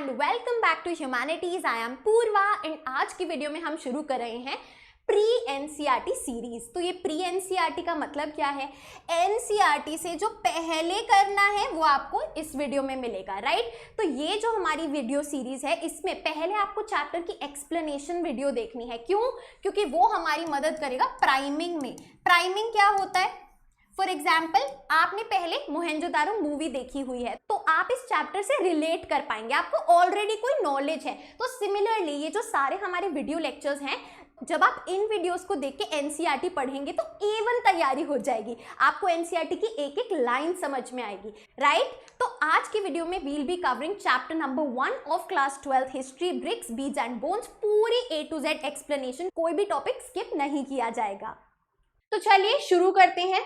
And welcome back to humanities. I am Purva and आज की video में हम शुरू कर रहे हैं प्री एनसीईआरटी सीरीज। तो ये प्री एनसीईआरटी का मतलब क्या है? एनसीईआरटी से जो पहले करना है वो आपको इस वीडियो में मिलेगा, राइट? तो ये जो हमारी वीडियो सीरीज है इसमें पहले आपको चैप्टर की एक्सप्लेनेशन वीडियो देखनी है। क्यों? क्योंकि वो हमारी मदद करेगा प्राइमिंग में। प्राइमिंग क्या होता है? फॉर एग्जाम्पल, आपने पहले मोहनजोदारो मूवी देखी हुई है तो आप इस चैप्टर से रिलेट कर पाएंगे, आपको ऑलरेडी कोई नॉलेज है। तो सिमिलरली ये जो सारे हमारे वीडियो लेक्चर्स हैं, जब आप इन वीडियोस को देख के एनसीईआरटी पढ़ेंगे तो A1 तैयारी हो जाएगी, आपको एनसीईआरटी की एक एक लाइन समझ में आएगी, राइट? तो आज की वीडियो में we'll be covering chapter number 1 of class 12 history, bricks, beads and bones. पूरी A to Z एक्सप्लेनेशन, कोई भी टॉपिक स्किप नहीं किया जाएगा। तो चलिए शुरू करते हैं।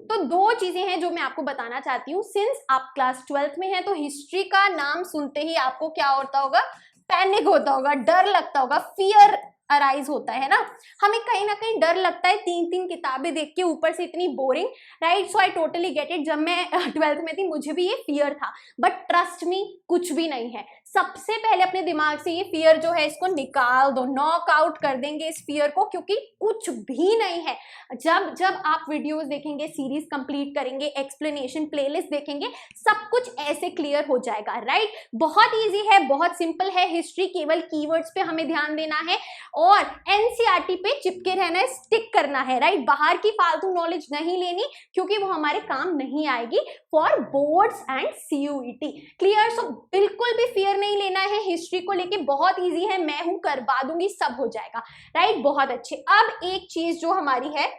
तो दो चीजें हैं जो मैं आपको बताना चाहती हूँ। सिंस आप क्लास 12th में हैं तो हिस्ट्री का नाम सुनते ही आपको क्या होता होगा? पैनिक होता होगा, डर लगता होगा, फियर अराइज होता है ना। हमें कहीं ना कहीं डर लगता है, 3 किताबें देख के, ऊपर से इतनी boring, right? So I totally get it. जब मैं 12th में थी मुझे भी ये फियर था, बट ट्रस्ट मी कुछ भी नहीं है। सबसे पहले अपने दिमाग से ये फियर जो है इसको निकाल दो, नॉक आउट कर देंगे इस फियर को, क्योंकि कुछ भी नहीं है। जब जब आप वीडियोस देखेंगे, सीरीज कंप्लीट करेंगे, एक्सप्लेनेशन प्लेलिस्ट देखेंगे, सब कुछ ऐसे क्लियर हो जाएगा, राइट? बहुत इजी है, बहुत सिंपल है। हिस्ट्री केवल कीवर्ड्स पे हमें ध्यान देना है और एनसीईआरटी पे चिपके रहना है, स्टिक करना है, राइट? बाहर की फालतू नॉलेज नहीं लेनी क्योंकि वो हमारे काम नहीं आएगी for boards and CUET. Clear? So बिल्कुल भी फियर नहीं लेना है हिस्ट्री को लेके, बहुत इजी है, मैं हूं, करवा दूंगी, सब हो जाएगा, राइट? बहुत अच्छे। अब एक चीज जो हमारी है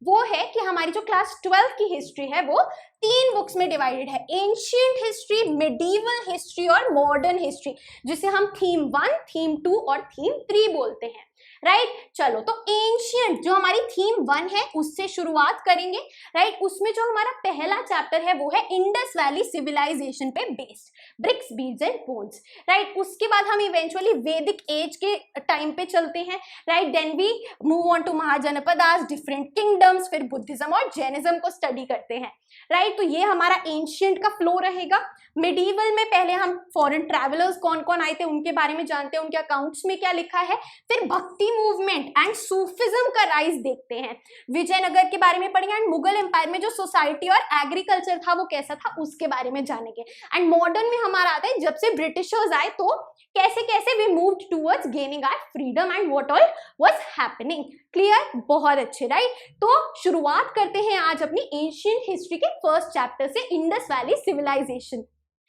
वो है कि हमारी जो क्लास 12 की हिस्ट्री है वो 3 बुक्स में डिवाइडेड है, एंशिएंट हिस्ट्री, मिडीवल हिस्ट्री और मॉडर्न हिस्ट्री, जिसे हम थीम 1, थीम 2 और थीम 3 बोलते हैं, राइट? चलो, तो एंशिएंट जो हमारी थीम 1 है उससे शुरुआत करेंगे, राइट? उसमें जो हमारा पहला चैप्टर है वो है इंडस वैली सिविलाइजेशन पे based, bricks, beads and bones, right? उसके बाद हम इवेंचुअली वैदिक एज के टाइम पे चलते हैं, right? Then we move on to Mahajanapadas, different kingdoms, फिर बुद्धिज्म और जैनिज्म को स्टडी करते हैं, राइट? तो ये हमारा एंशिएंट का फ्लो रहेगा। मिडीवल में पहले हम फॉरेन ट्रैवलर्स कौन कौन आए थे उनके बारे में जानते हैं, उनके अकाउंट्स में क्या लिखा है। फिर भक्ति मूवमेंट एंड सूफिज्म का राइज देखते हैं, विजयनगर के बारे में पढ़ेंगे, एंड मुगल एम्पायर में जो सोसाइटी और एग्रीकल्चर था वो कैसा था उसके बारे में जानेंगे। एंड मॉडर्न में हमारा आता है जब से ब्रिटिशर्स आए तो कैसे कैसे we moved towards gaining our freedom and what all was happening. Clear? बहुत अच्छे, राइट? तो शुरुआत करते हैं आज अपनी एंशिएंट हिस्ट्री के फर्स्ट चैप्टर से, इंडस वैली सिविलाइजेशन।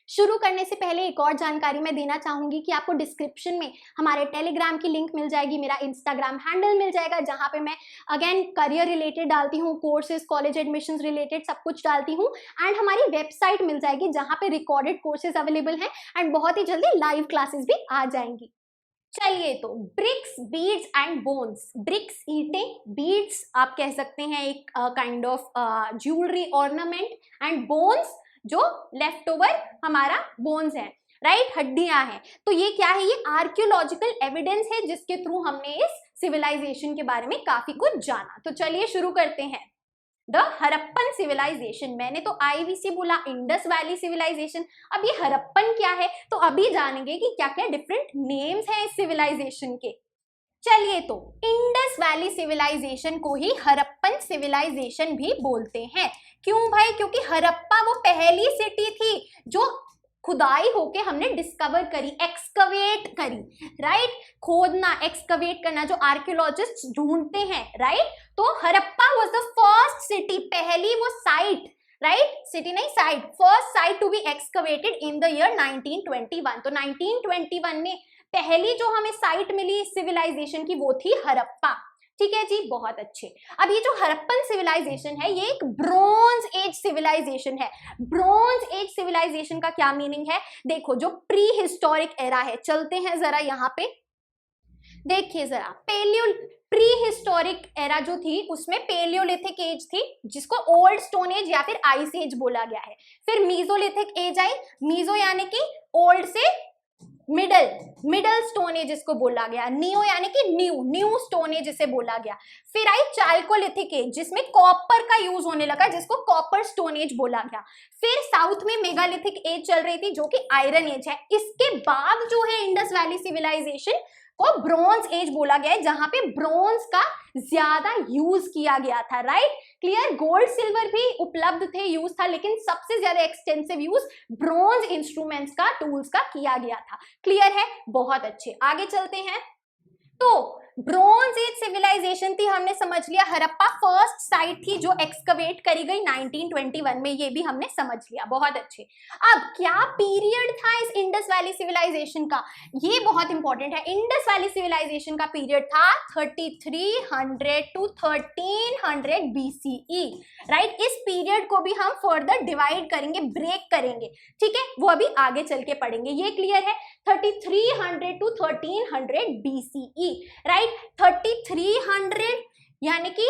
शुरू करने से पहले एक और जानकारी मैं देना चाहूंगी कि आपको डिस्क्रिप्शन में हमारे टेलीग्राम की लिंक मिल जाएगी, मेरा इंस्टाग्राम हैंडल मिल जाएगा जहां पे मैं अगेन करियर रिलेटेड डालती हूँ, कोर्सेज, कॉलेज एडमिशंस रिलेटेड सब कुछ डालती हूँ। एंड हमारी वेबसाइट मिल जाएगी जहां पे रिकॉर्डेड कोर्सेज अवेलेबल हैं एंड बहुत ही जल्दी लाइव क्लासेस भी आ जाएंगी। चलिए, तो bricks, beads and bones. Bricks ईंटें, बीड्स आप कह सकते हैं एक kind of jewellery ornament, and bones जो लेफ्ट ओवर हमारा बोन्स है, राइट? हड्डियां हैं। तो ये क्या है? ये आर्कियोलॉजिकल एविडेंस है जिसके थ्रू हमने इस सिविलाइजेशन के बारे में काफी कुछ जाना। तो चलिए शुरू करते हैं। द हड़प्पन सिविलाइजेशन, मैंने तो आईवीसी बोला, इंडस वैली सिविलाइजेशन। अब ये हड़प्पन क्या है तो अभी जानेंगे कि क्या क्या डिफरेंट नेम्स हैं इस सिविलाइजेशन के। चलिए, तो इंडस वैली सिविलाइजेशन को ही हड़प्पन सिविलाइजेशन भी बोलते हैं। क्यों भाई? क्योंकि हड़प्पा वो पहली सिटी थी जो खुदाई होके हमने डिस्कवर करी, एक्सकवेट करी, राइट? खोदना, एक्सकवेट करना, जो आर्कियोलॉजिस्ट ढूंढते हैं, राइट? तो Harappa was the first city, पहली वो साइट, राइट? सिटी नहीं, site, first site to be excavated in the year 1921। तो 1921 में पहली जो हमें साइट मिली सिविलाइजेशन की वो थी हड़प्पा। ठीक है जी, बहुत अच्छे। अब ये जो हड़प्पन सिविलाइजेशन है ये एक ब्रॉन्ज एज सिविलाइजेशन है। ब्रॉन्ज एज सिविलाइजेशन का क्या मीनिंग है? देखो, जो प्री हिस्टोरिक एरा है, चलते हैं जरा यहाँ पे, देखिए जरा। प्री हिस्टोरिक एरा जो थी उसमें पेलियोलिथिक एज थी जिसको ओल्ड स्टोन एज या फिर आइस एज बोला गया है। फिर मीजोलिथिक एज आई, मीजो यानी कि ओल्ड से मिडल मिडल स्टोन एज इसको बोला गया, नियो यानी कि न्यू स्टोन एज इसे बोला गया। फिर आई चाल्कोलिथिक एज जिसमें कॉपर का यूज होने लगा जिसको कॉपर स्टोन एज बोला गया। फिर साउथ में मेगालिथिक एज चल रही थी जो कि आयरन एज है। इसके बाद जो है इंडस वैली सिविलाइजेशन को ब्रॉन्ज एज बोला गया है जहां पे ब्रॉन्ज का ज्यादा यूज किया गया था, राइट। क्लियर, गोल्ड सिल्वर भी उपलब्ध थे, यूज था, लेकिन सबसे ज्यादा एक्सटेंसिव यूज ब्रॉन्ज इंस्ट्रूमेंट्स का, टूल्स का किया गया था। क्लियर है, बहुत अच्छे। आगे चलते हैं। तो ब्रॉन्ज एज सिविलाइजेशन थी, हमने समझ लिया। हड़प्पा फर्स्ट साइट थी जो एक्सकवेट करी गई 1921 में, ये भी हमने समझ लिया, बहुत अच्छे। अब क्या पीरियड था इस इंडस वैली सिविलाइजेशन का, ये बहुत इंपॉर्टेंट है। इंडस वैली सिविलाइजेशन का पीरियड था 3300 to 1300 BCE, राइट। इस पीरियड को भी हम फर्दर डिवाइड करेंगे, ब्रेक करेंगे, ठीक है, वो अभी आगे चल के पढ़ेंगे। ये क्लियर है, 3300 to 1300 BCE, राइट। 3300 यानी कि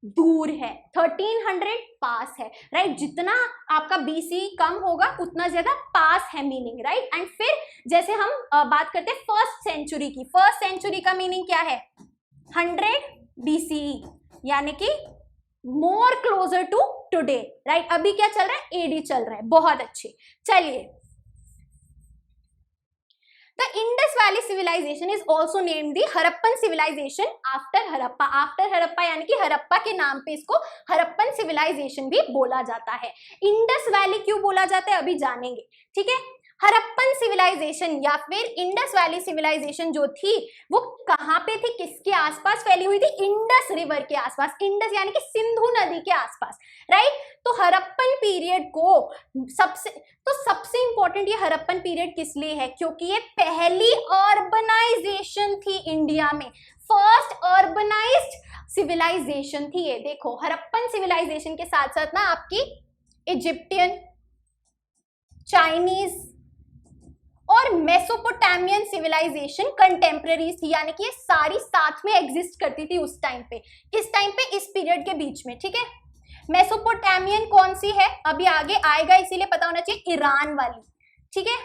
दूर है, 1300 पास है, राइट। जितना आपका BC कम होगा उतना ज्यादा पास है मीनिंग, राइट। एंड फिर जैसे हम बात करते हैं फर्स्ट सेंचुरी की, फर्स्ट सेंचुरी का मीनिंग क्या है, 100 BCE यानी कि more closer to today, right. अभी क्या चल रहा है, AD चल रहा है, बहुत अच्छे। चलिए, The Indus Valley civilization is also named the Harappan civilization after Harappa. After Harappa यानी कि हरप्पा के नाम पे इसको हरप्पन सिविलाइजेशन भी बोला जाता है। इंडस वैली क्यों बोला जाता है अभी जानेंगे, ठीक है। हरप्पन सिविलाइजेशन या फिर इंडस वैली सिविलाइजेशन जो थी वो कहाँ पे थी, किसके आसपास फैली हुई थी, इंडस रिवर के आसपास, इंडस यानी कि सिंधु नदी के आसपास, राइट। तो हरप्पन पीरियड को सबसे इंपॉर्टेंट ये हरप्पन पीरियड किस लिए है, क्योंकि ये पहली अर्बनाइजेशन थी इंडिया में, फर्स्ट अर्बनाइज्ड सिविलाइजेशन थी ये। देखो, हरप्पन सिविलाइजेशन के साथ साथ ना आपकी इजिप्टियन, चाइनीज और मेसोपोटामियन सिविलाइजेशन कंटेम्पररीज थी, यानी कि ये सारी साथ में एग्जिस्ट करती थी उस टाइम पे। किस टाइम पे, इस पीरियड के बीच में, ठीक है। मेसोपोटामियन कौन सी है, अभी आगे आएगा, इसीलिए पता होना चाहिए, ईरान वाली, ठीक है,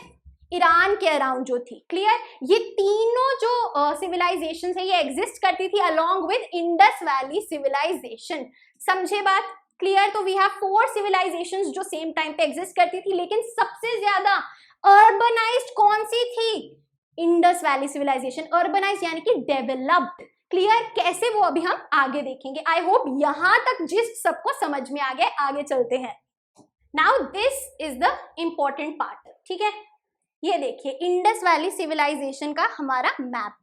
ईरान के अराउंड जो थी। क्लियर, ये तीनों जो सिविलाइजेशन है ये एग्जिस्ट करती थी along with Indus valley civilisation. समझे बात, क्लियर। तो वी हैव 4 सिविलाइजेशंस जो सेम टाइम पे एग्जिस्ट करती थी, लेकिन सबसे ज्यादा अर्बनाइज्ड कौन सी थी, इंडस वैली सिविलाइजेशन। अर्बनाइज्ड यानी कि डेवलप्ड। क्लियर, कैसे वो अभी हम आगे देखेंगे। आई होप यहां तक जिस सबको समझ में आ गया। आगे चलते हैं। Now this is the important part, ठीक है। ये देखिए इंडस वैली सिविलाइजेशन का हमारा मैप,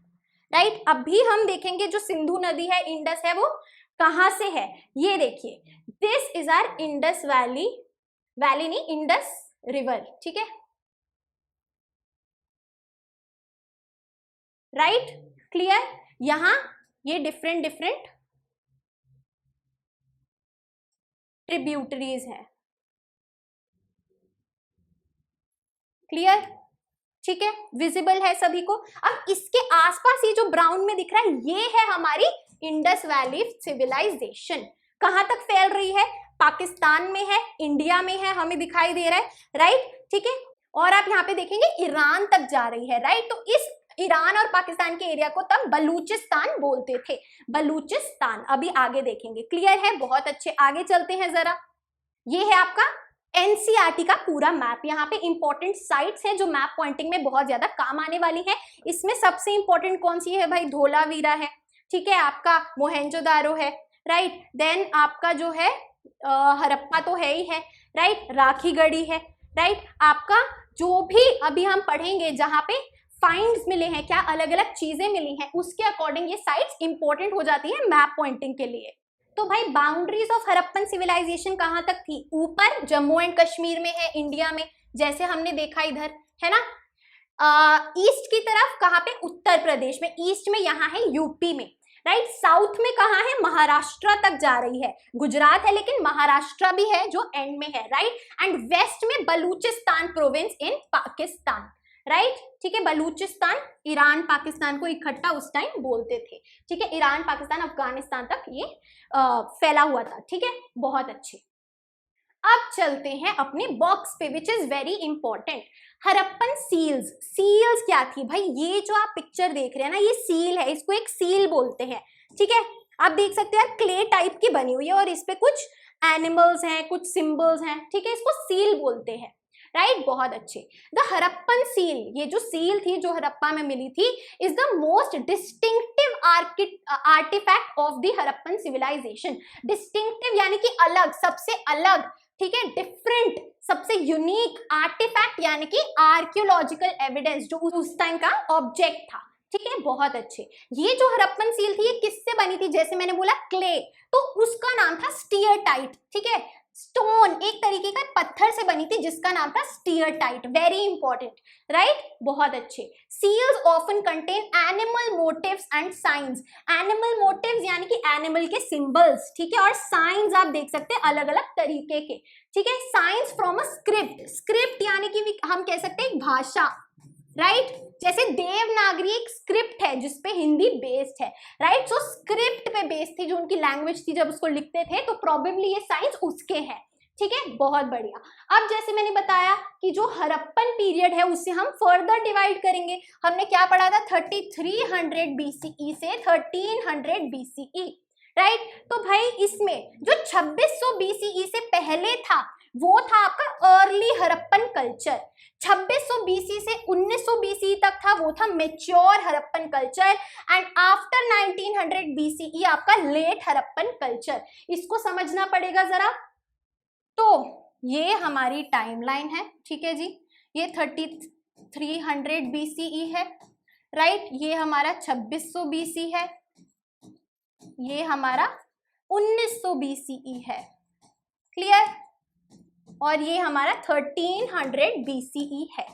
राइट। अभी हम देखेंगे जो सिंधु नदी है, इंडस है, वो कहां से है। ये देखिए, this is our Indus valley, valley नहीं, इंडस रिवर, ठीक है, राइट। क्लियर, यहां ये डिफरेंट ट्रिब्यूटरीज है। क्लियर, ठीक है, विजिबल है सभी को। अब इसके आसपास ये जो ब्राउन में दिख रहा है ये है हमारी इंडस वैली सिविलाइजेशन। कहां तक फैल रही है, पाकिस्तान में है, इंडिया में है, हमें दिखाई दे रहा है, राइट, ठीक है। और आप यहाँ पे देखेंगे ईरान तक जा रही है, राइट। तो इस ईरान और पाकिस्तान के एरिया को तब बलूचिस्तान बोलते थे, बलूचिस्तान। अभी आगे देखेंगे। क्लियर है, बहुत अच्छे। आगे चलते हैं जरा। ये है आपका एनसीईआरटी का पूरा मैप। यहाँ पे इंपॉर्टेंट साइट्स हैं जो मैप पॉइंटिंग में बहुत ज्यादा काम आने वाली है। इसमें सबसे इंपॉर्टेंट कौन सी है भाई, धोलावीरा है, ठीक है, आपका मोहेंजोदारो है, राइट। देन आपका जो है हरप्पा तो है ही है, राइट, राखीगढ़ी है, राइट। आपका जो भी अभी हम पढ़ेंगे जहाँ पे फाइंड्स मिले हैं, क्या अलग अलग चीजें मिली हैं, उसके अकॉर्डिंग ये साइट्स इंपॉर्टेंट हो जाती है मैप पॉइंटिंग के लिए। तो भाई बाउंड्रीज ऑफ हरप्पन सिविलाइजेशन कहां तक थी, ऊपर जम्मू एंड कश्मीर में है, इंडिया में, जैसे हमने देखा इधर है ना। ईस्ट की तरफ कहां पे, उत्तर प्रदेश में, ईस्ट में यहाँ है यूपी में, राइट। साउथ में कहाँ है, महाराष्ट्र तक जा रही है, गुजरात है लेकिन महाराष्ट्र भी है जो एंड में है, राइट। एंड वेस्ट में बलूचिस्तान प्रोविंस इन पाकिस्तान, राइट, ठीक है। बलूचिस्तान ईरान पाकिस्तान को इकट्ठा उस टाइम बोलते थे, ठीक है। ईरान पाकिस्तान अफगानिस्तान तक ये फैला हुआ था, ठीक है, बहुत अच्छे। अब चलते हैं अपने बॉक्स पे, which is very important. Harappan seals. Seals क्या थी भाई? ये जो आप पिक्चर देख रहे हैं ना, ये सील है, इसको एक सील बोलते हैं, ठीक है। आप देख सकते हैं क्ले टाइप की बनी हुई है और इस पे कुछ एनिमल्स हैं, कुछ सिंबल्स हैं, ठीक है, इसको सील बोलते हैं, राइट। बहुत अच्छे। द हड़प्पन सील, ये जो सील थी जो हड़प्पा में मिली थी, is the most distinctive artefact of the Harappan civilisation. Distinctive यानी कि अलग, सबसे अलग, ठीक है, डिफरेंट, सबसे यूनिक, आर्टिफैक्ट यानी कि आर्कियोलॉजिकल एविडेंस, जो उस टाइम का ऑब्जेक्ट था, ठीक है। बहुत अच्छे। ये जो हड़प्पन सील थी ये किससे बनी थी? जैसे मैंने बोला क्ले, तो उसका नाम था स्टीयरटाइट, ठीक है। स्टोन, एक तरीके का पत्थर से बनी थी जिसका नाम था स्टीयरटाइट। Very important, right. बहुत अच्छे। Seals often contain animal motifs and signs. Animal motifs यानी कि एनिमल के सिंबल्स, ठीक है, और साइंस आप देख सकते हैं अलग अलग तरीके के, ठीक है। Science from a script. Script यानी कि हम कह सकते हैं एक भाषा, राइट। जैसे देवनागरी एक स्क्रिप्ट है जिसपे हिंदी बेस्ड है, राइट। सो स्क्रिप्ट पे बेस्ड थी, जो उनकी लैंग्वेज थी जब उसको लिखते थे, तो प्रोबेबली ये साइंस उसके हैं, ठीक है। बहुत बढ़िया। अब जैसे मैंने बताया कि जो हड़प्पन पीरियड है उसे हम फर्दर डिवाइड करेंगे। हमने क्या पढ़ा था? 3300 BCE से 1300 BCE, राइट। तो भाई इसमें जो 2600 BCE से पहले था वो था आपका अर्ली हड़प्पन कल्चर। 2600 BC से 1900 BC तक था, वो था mature Harappan culture. And after 1900 BCE आपका लेट हड़प्पन कल्चर। इसको समझना पड़ेगा जरा। तो ये हमारी टाइमलाइन है, ठीक है जी। ये 3300 BCE है, राइट। ये हमारा 2600 BC है, ये हमारा 1900 BCE है, क्लियर। और ये हमारा 1300 BCE है,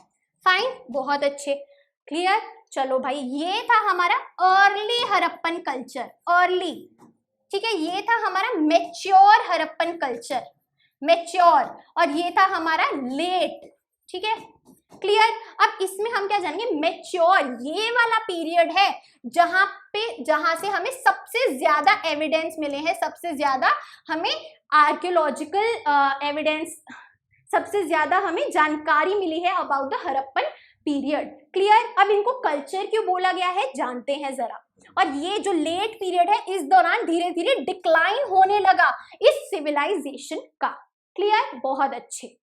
फाइन। बहुत अच्छे, क्लियर। चलो भाई, ये था हमारा अर्ली हड़प्पन कल्चर, अर्ली, ठीक है। ये था हमारा मेच्योर हड़प्पन कल्चर, मेच्योर। और ये था हमारा लेट, ठीक है, क्लियर। अब इसमें हम क्या जानेंगे? मेच्योर ये वाला पीरियड है जहां से हमें सबसे ज्यादा एविडेंस मिले हैं, सबसे ज्यादा हमें आर्कियोलॉजिकल एविडेंस, सबसे ज्यादा हमें जानकारी मिली है about the Harappan period, clear. अब इनको कल्चर क्यों बोला गया है जानते हैं जरा। और ये जो लेट पीरियड है, इस दौरान धीरे धीरे डिक्लाइन होने लगा इस सिविलाइजेशन का, क्लियर। बहुत अच्छे।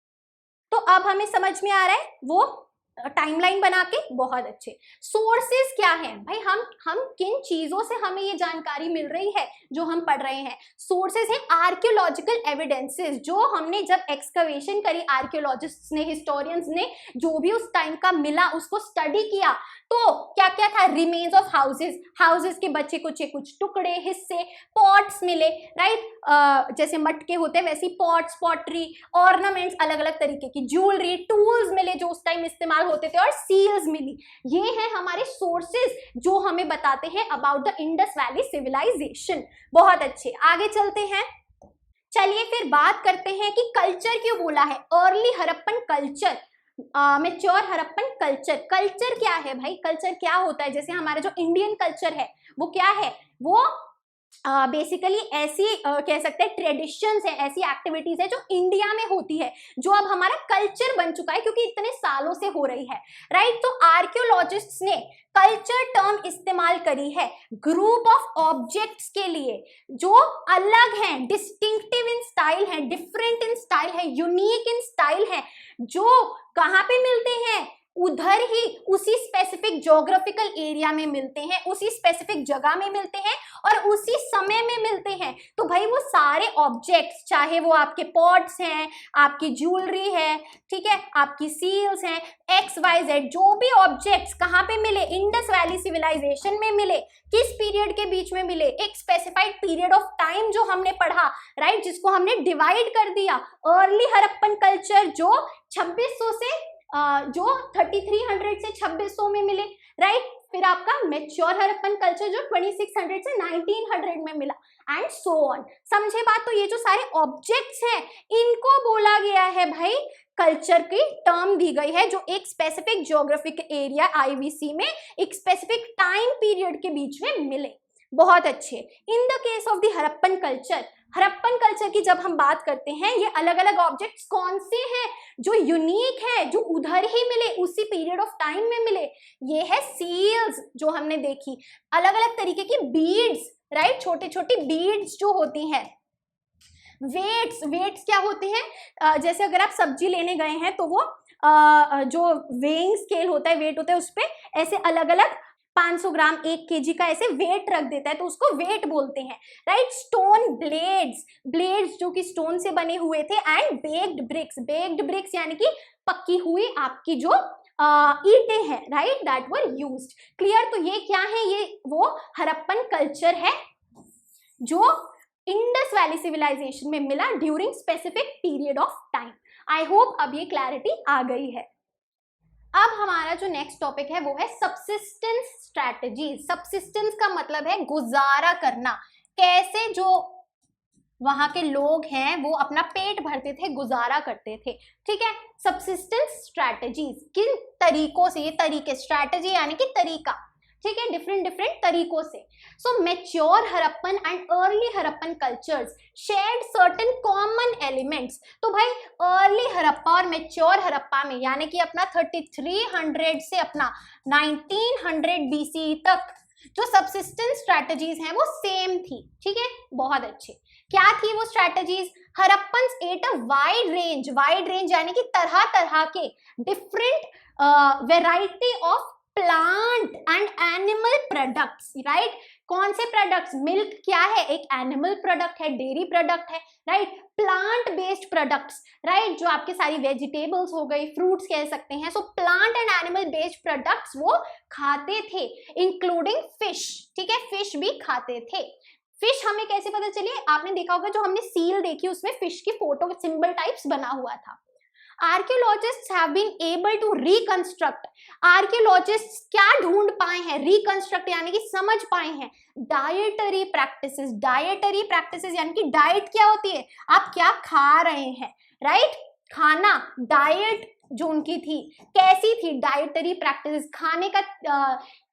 तो अब हमें समझ में आ रहा है वो टाइमलाइन बना के, बहुत अच्छे। सोर्सेस क्या हैं भाई? हम किन चीजों से हमें ये जानकारी मिल रही है जो हम पढ़ रहे हैं? सोर्सेस हैं आर्कियोलॉजिकल एविडेंसेस, जो हमने जब एक्सकवेशन करी, आर्कियोलॉजिस्ट्स ने, हिस्टोरियंस ने जो भी उस टाइम का मिला उसको स्टडी किया, तो क्या क्या था? रिमेन्स ऑफ हाउसेस, हाउसेस के बचे कुछ टुकड़े, हिस्से, पॉट्स मिले, राइट। जैसे मटके होते हैं वैसी पॉट्स, पॉटरी, ऑर्नामेंट्स, अलग अलग तरीके की ज्वेलरी, टूल्स मिले जो उस टाइम इस्तेमाल होते थे, और सील्स मिली। ये हैं हमारे सोर्सेज जो हमें बताते हैं about the Indus valley civilisation. बहुत अच्छे, आगे चलते हैं। चलिए फिर बात करते हैं कि कल्चर क्यों बोला है, early Harappan culture, mature Harappan culture. Culture क्या है भाई? कल्चर क्या होता है? जैसे हमारा जो इंडियन कल्चर है वो क्या है? वो बेसिकली ऐसी कह सकते हैं ट्रेडिशंस है, ऐसी एक्टिविटीज है जो इंडिया में होती है, जो अब हमारा कल्चर बन चुका है क्योंकि इतने सालों से हो रही है, राइट। तो आर्कियोलॉजिस्ट्स ने कल्चर टर्म इस्तेमाल करी है ग्रुप ऑफ ऑब्जेक्ट्स के लिए जो अलग हैं, डिस्टिंक्टिव इन स्टाइल है, डिफरेंट इन स्टाइल है, यूनिक इन स्टाइल है, जो कहाँ पे मिलते हैं? उधर ही उसी स्पेसिफिक ज्योग्राफिकल एरिया में मिलते हैं, उसी स्पेसिफिक जगह में मिलते हैं और उसी समय में मिलते हैं। तो भाई वो सारे ऑब्जेक्ट्स, चाहे वो आपके पॉट्स हैं, आपकी ज्वेलरी है, ठीक है, आपकी सील्स हैं, XYZ, जो भी ऑब्जेक्ट्स कहाँ पे मिले? इंडस वैली सिविलाइजेशन में मिले। किस पीरियड के बीच में मिले? एक स्पेसिफाइड पीरियड ऑफ टाइम जो हमने पढ़ा, राइट, जिसको हमने डिवाइड कर दिया। अर्ली हड़प्पन कल्चर जो 2600 से जो 3300 से 2600 में मिले, राइट। फिर आपका मेच्योर हड़प्पन कल्चर जो 2600 से 1900 में मिला, एंड सो ऑन। समझे बात? तो ये जो सारे ऑब्जेक्ट्स हैं इनको बोला गया है भाई, कल्चर की टर्म दी गई है, जो एक स्पेसिफिक ज्योग्राफिक एरिया IVC में एक स्पेसिफिक टाइम पीरियड के बीच में मिले। बहुत अच्छे। In the case of the Harappan culture, Harappan culture की जब हम बात करते हैं, ये अलग अलग ऑब्जेक्ट्स कौन से हैं जो यूनिक है, जो उधर ही मिले, उसी पीरियड ऑफ टाइम में मिले? ये है सील्स जो हमने देखी, अलग अलग तरीके की बीड्स, राइट, छोटी छोटी बीड्स जो होती हैं। वेट्स, वेट्स क्या होते हैं? जैसे अगर आप सब्जी लेने गए हैं तो वो जो वेइंग स्केल होता है, वेट होता है, उस पर ऐसे अलग अलग 500 ग्राम 1 केजी का ऐसे वेट रख देता है, तो उसको वेट बोलते हैं, राइट। स्टोन ब्लेड्स, ब्लेड्स जो कि स्टोन से बने हुए थे। And baked bricks, baked bricks यानी कि पक्की हुई आपकी जो ईंटें हैं, right, that were used. Clear? तो ये क्या है? ये वो हड़प्पन कल्चर है जो इंडस वैली सिविलाइजेशन में मिला during specific period of time. I hope अब ये क्लैरिटी आ गई है। अब हमारा जो नेक्स्ट टॉपिक है वो है सबसिस्टेंस स्ट्रैटेजीज। सबसिस्टेंस का मतलब है गुजारा करना, कैसे जो वहां के लोग हैं वो अपना पेट भरते थे, गुजारा करते थे, ठीक है। सबसिस्टेंस स्ट्रैटेजीज, किन तरीकों से, ये तरीके, स्ट्रैटेजी यानी कि तरीका, ठीक है, डिफरेंट डिफरेंट तरीकों से। So mature Harappan and early Harappan cultures shared certain common elements. तो भाई अर्ली हड़प्पा और मैच्योर हड़प्पा में, यानी कि अपना 3300 से अपना 1900 BCE तक जो सबसिस्टेंस स्ट्रैटेजीज हैं वो सेम थी, ठीक है, बहुत अच्छे। क्या थी वो strategies? Harappans at a wide range, wide range यानी कि तरह तरह के different variety of plant and animal products, right. कौन से प्रोडक्ट्स? मिल्क क्या है? एक एनिमल प्रोडक्ट है, डेयरी प्रोडक्ट है, right. Plant based products, right, जो आपके सारी वेजिटेबल्स हो गई, फ्रूट्स कह सकते हैं। So plant and animal based products वो खाते थे, इंक्लूडिंग फिश, ठीक है, फिश भी खाते थे। फिश हमें कैसे पता चली? आपने देखा होगा जो हमने सील देखी उसमें फिश की फोटो सिंबल टाइप्स बना हुआ था। Archaeologists have been able to reconstruct, archaeologists क्या ढूंढ पाए हैं? रिकंस्ट्रक्ट यानी कि समझ पाए हैं डाइटरी प्रैक्टिसेस। डाइटरी प्रैक्टिसेस यानी कि डाइट क्या होती है, आप क्या खा रहे हैं, राइट, खाना, डाइट जो उनकी थी कैसी थी, डाइटरी प्रैक्टिसेस, खाने का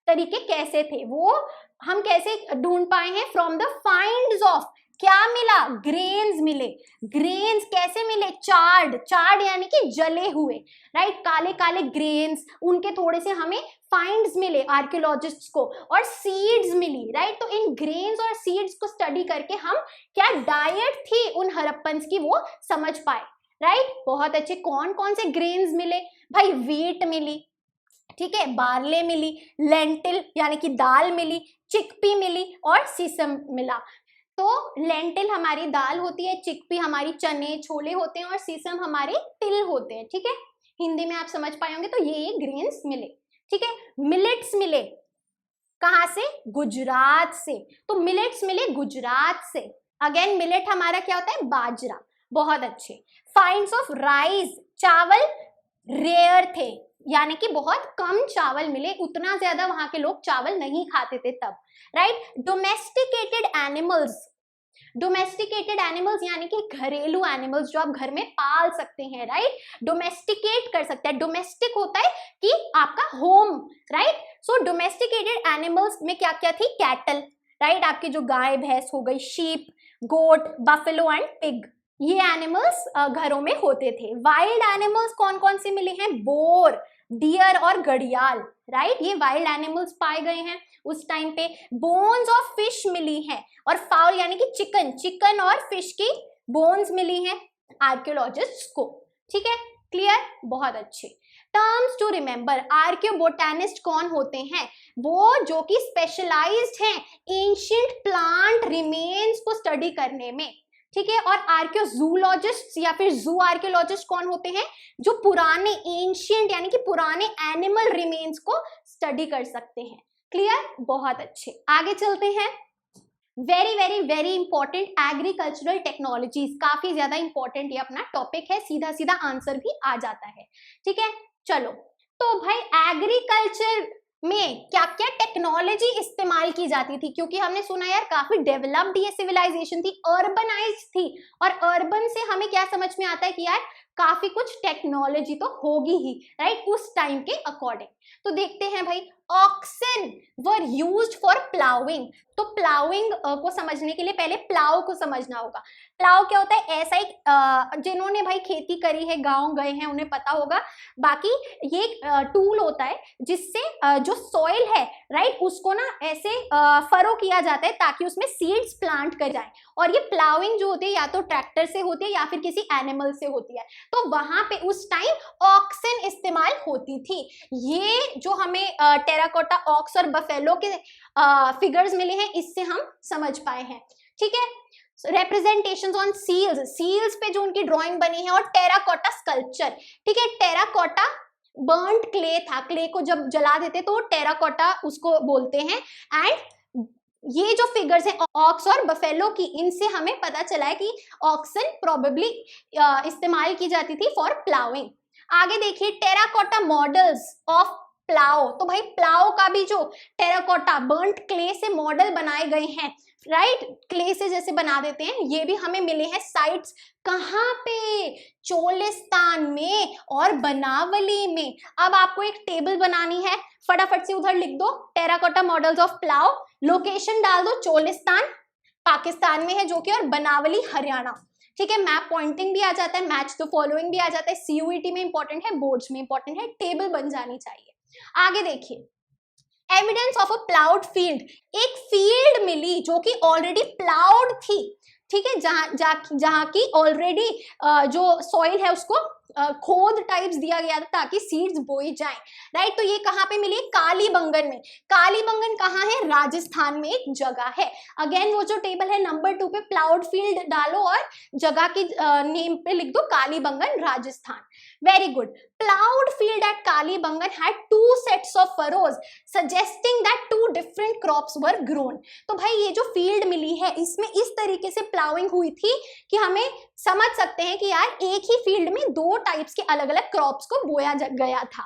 तरीके कैसे थे, वो हम कैसे ढूंढ पाए हैं? फ्रॉम द फाइंड्स ऑफ, क्या मिला? ग्रेन्स मिले। ग्रेन्स कैसे मिले? चार्ड, चार्ड यानी कि जले हुए, राइट, काले काले ग्रेन्स, उनके थोड़े से हमें फाइंड्स मिले आर्कियोलॉजिस्ट्स को, और सीड्स मिली, राइट। तो इन ग्रेन्स और सीड्स को स्टडी करके हम क्या डाइट थी उन हड़प्पन्स की वो समझ पाए, राइट, बहुत अच्छे। कौन कौन से ग्रेन्स मिले? भाई व्हीट मिली, ठीक है, बार्ले मिली, लेंटिल यानी कि दाल मिली, चिकपी मिली और सीसम मिला। तो लेंटिल हमारी दाल होती है, चिकपी हमारी चने छोले होते हैं और सीसम हमारे तिल होते हैं, ठीक है, हिंदी में आप समझ पाए होंगे। तो ये ग्रेन्स मिले, ठीक है। मिलेट्स मिले कहाँ से? गुजरात से। तो मिलेट्स मिले गुजरात से। अगेन मिलेट हमारा क्या होता है? बाजरा, बहुत अच्छे। फाइंड्स ऑफ राइस, चावल रेयर थे, यानी कि बहुत कम चावल मिले, उतना ज्यादा वहां के लोग चावल नहीं खाते थे तब, right. Domesticated animals, domesticated animals यानी कि घरेलू एनिमल्स जो आप घर में पाल सकते हैं, राइट, डोमेस्टिकेट कर सकते हैं। डोमेस्टिक होता है कि आपका होम, राइट। सो डोमेस्टिकेटेड एनिमल्स में क्या क्या थी? कैटल, राइट, आपकी जो गाय भैंस हो गई, sheep, goat, buffalo and pig, ये एनिमल्स घरों में होते थे। वाइल्ड एनिमल्स कौन कौन से मिले हैं? बोर, डियर और घड़ियाल, राइट, ये वाइल्ड एनिमल्स पाए गए हैं उस टाइम पे। बोन्स ऑफ फिश मिली हैं, और फाउल यानी कि चिकन, चिकन और फिश की बोन्स मिली हैं आर्कियोलॉजिस्ट्स को, ठीक है, क्लियर, बहुत अच्छे। टर्म्स टू रिमेंबर, आर्कियोबोटानिस्ट कौन होते हैं? वो जो कि स्पेशलाइज्ड हैं एंशिएंट प्लांट रिमेन्स को स्टडी करने में, ठीक है। और आर्कियोजूलॉजिस्ट या फिर जू आर्कियोलॉजिस्ट कौन होते हैं? जो पुराने एंशिएंट यानी कि पुराने एनिमल रिमेन्स को स्टडी कर सकते हैं, क्लियर, बहुत अच्छे। आगे चलते हैं। Very very very important agricultural technologies, काफी ज्यादा इंपॉर्टेंट ये अपना टॉपिक है, सीधा सीधा आंसर भी आ जाता है, ठीक है। चलो, तो भाई एग्रीकल्चर में क्या क्या टेक्नोलॉजी इस्तेमाल की जाती थी? क्योंकि हमने सुना यार काफी डेवलप्ड ये सिविलाइजेशन थी, अर्बनाइज्ड थी, और अर्बन से हमें क्या समझ में आता है कि यार काफी कुछ टेक्नोलॉजी तो होगी ही, राइट, उस टाइम के अकॉर्डिंग। तो देखते हैं भाई, oxen were used for ploughing. तो प्लाउइंग को समझने के लिए पहले प्लाव को समझना होगा। प्लाव क्या होता है? ऐसा एक जिन्होंने भाई खेती करी है, गांव गए हैं, उन्हें पता होगा। बाकी ये एक टूल होता है जिससे जो सॉइल है, राइट, उसको ना ऐसे फरो किया जाता है ताकि उसमें सीड्स प्लांट कर जाए। और ये प्लाउइंग जो होती है या तो ट्रैक्टर से होती है या फिर किसी एनिमल से होती है। तो वहां पे उस टाइम ऑक्सन इस्तेमाल होती थी। ये जो हमें टेराकोटा ऑक्स और बफेलो के फिगर्स मिले हैं, इससे हम समझ पाए हैं। ठीक है, representations on seals, seals पे जो उनकी ड्राइंग बनी है, और टेराकोटा स्कल्पचर। ठीक है, टेराकोटा बर्न्ड क्ले था, क्ले को जब जला देते तो टेराकोटा उसको बोलते हैं। एंड ये जो फिगर्स हैं ऑक्स और बफेलो की, इनसे हमें पता चला है कि ऑक्सन प्रोबेबली इस्तेमाल की जाती थी फॉर प्लाउइंग। आगे देखिए, टेराकोटा मॉडल्स ऑफ प्लाव। तो भाई प्लाव का भी जो टेराकोटा बर्न्ड क्ले से मॉडल बनाए गए हैं, राइट, क्ले से जैसे बना देते हैं, ये भी हमें मिले हैं साइट्स। कहाँ पे? चोलिस्तान में और बनावली में। अब आपको एक टेबल बनानी है, फटाफट से उधर लिख दो terracotta models of plough, location डाल दो, चोलिस्तान पाकिस्तान में है जो कि, और बनावली हरियाणा। ठीक है, मैप पॉइंटिंग भी आ जाता है, मैच द फॉलोइंग भी आ जाता है, सीयूईटी में इंपॉर्टेंट है, बोर्ड्स में इंपॉर्टेंट है, टेबल बन जानी चाहिए। आगे देखिए, evidence of a ploughed field. एक फील्ड मिली जो कि ऑलरेडी प्लाउड थी। ठीक है, जहां की ऑलरेडी जो सॉइल है उसको खोद टाइप्स दिया गया था ताकि सीड्स बोई जाएं, राइट। तो ये कहाँ पे मिली? कालीबंगन में। कालीबंगन कहाँ है? राजस्थान में एक जगह है। अगेन वो जो टेबल है नंबर 2 पे प्लाउड फील्ड डालो और जगह की नेम पे लिख दो Kalibangan, Rajasthan. Very good. Ploughed field at Kalibangan had 2 sets of furrows suggesting that 2 different crops were grown. तो भाई ये जो फील्ड मिली है इसमें इस तरीके से प्लाउइंग हुई थी कि हमें समझ सकते हैं कि यार एक ही फील्ड में 2 टाइप्स के अलग अलग क्रॉप्स को बोया गया था।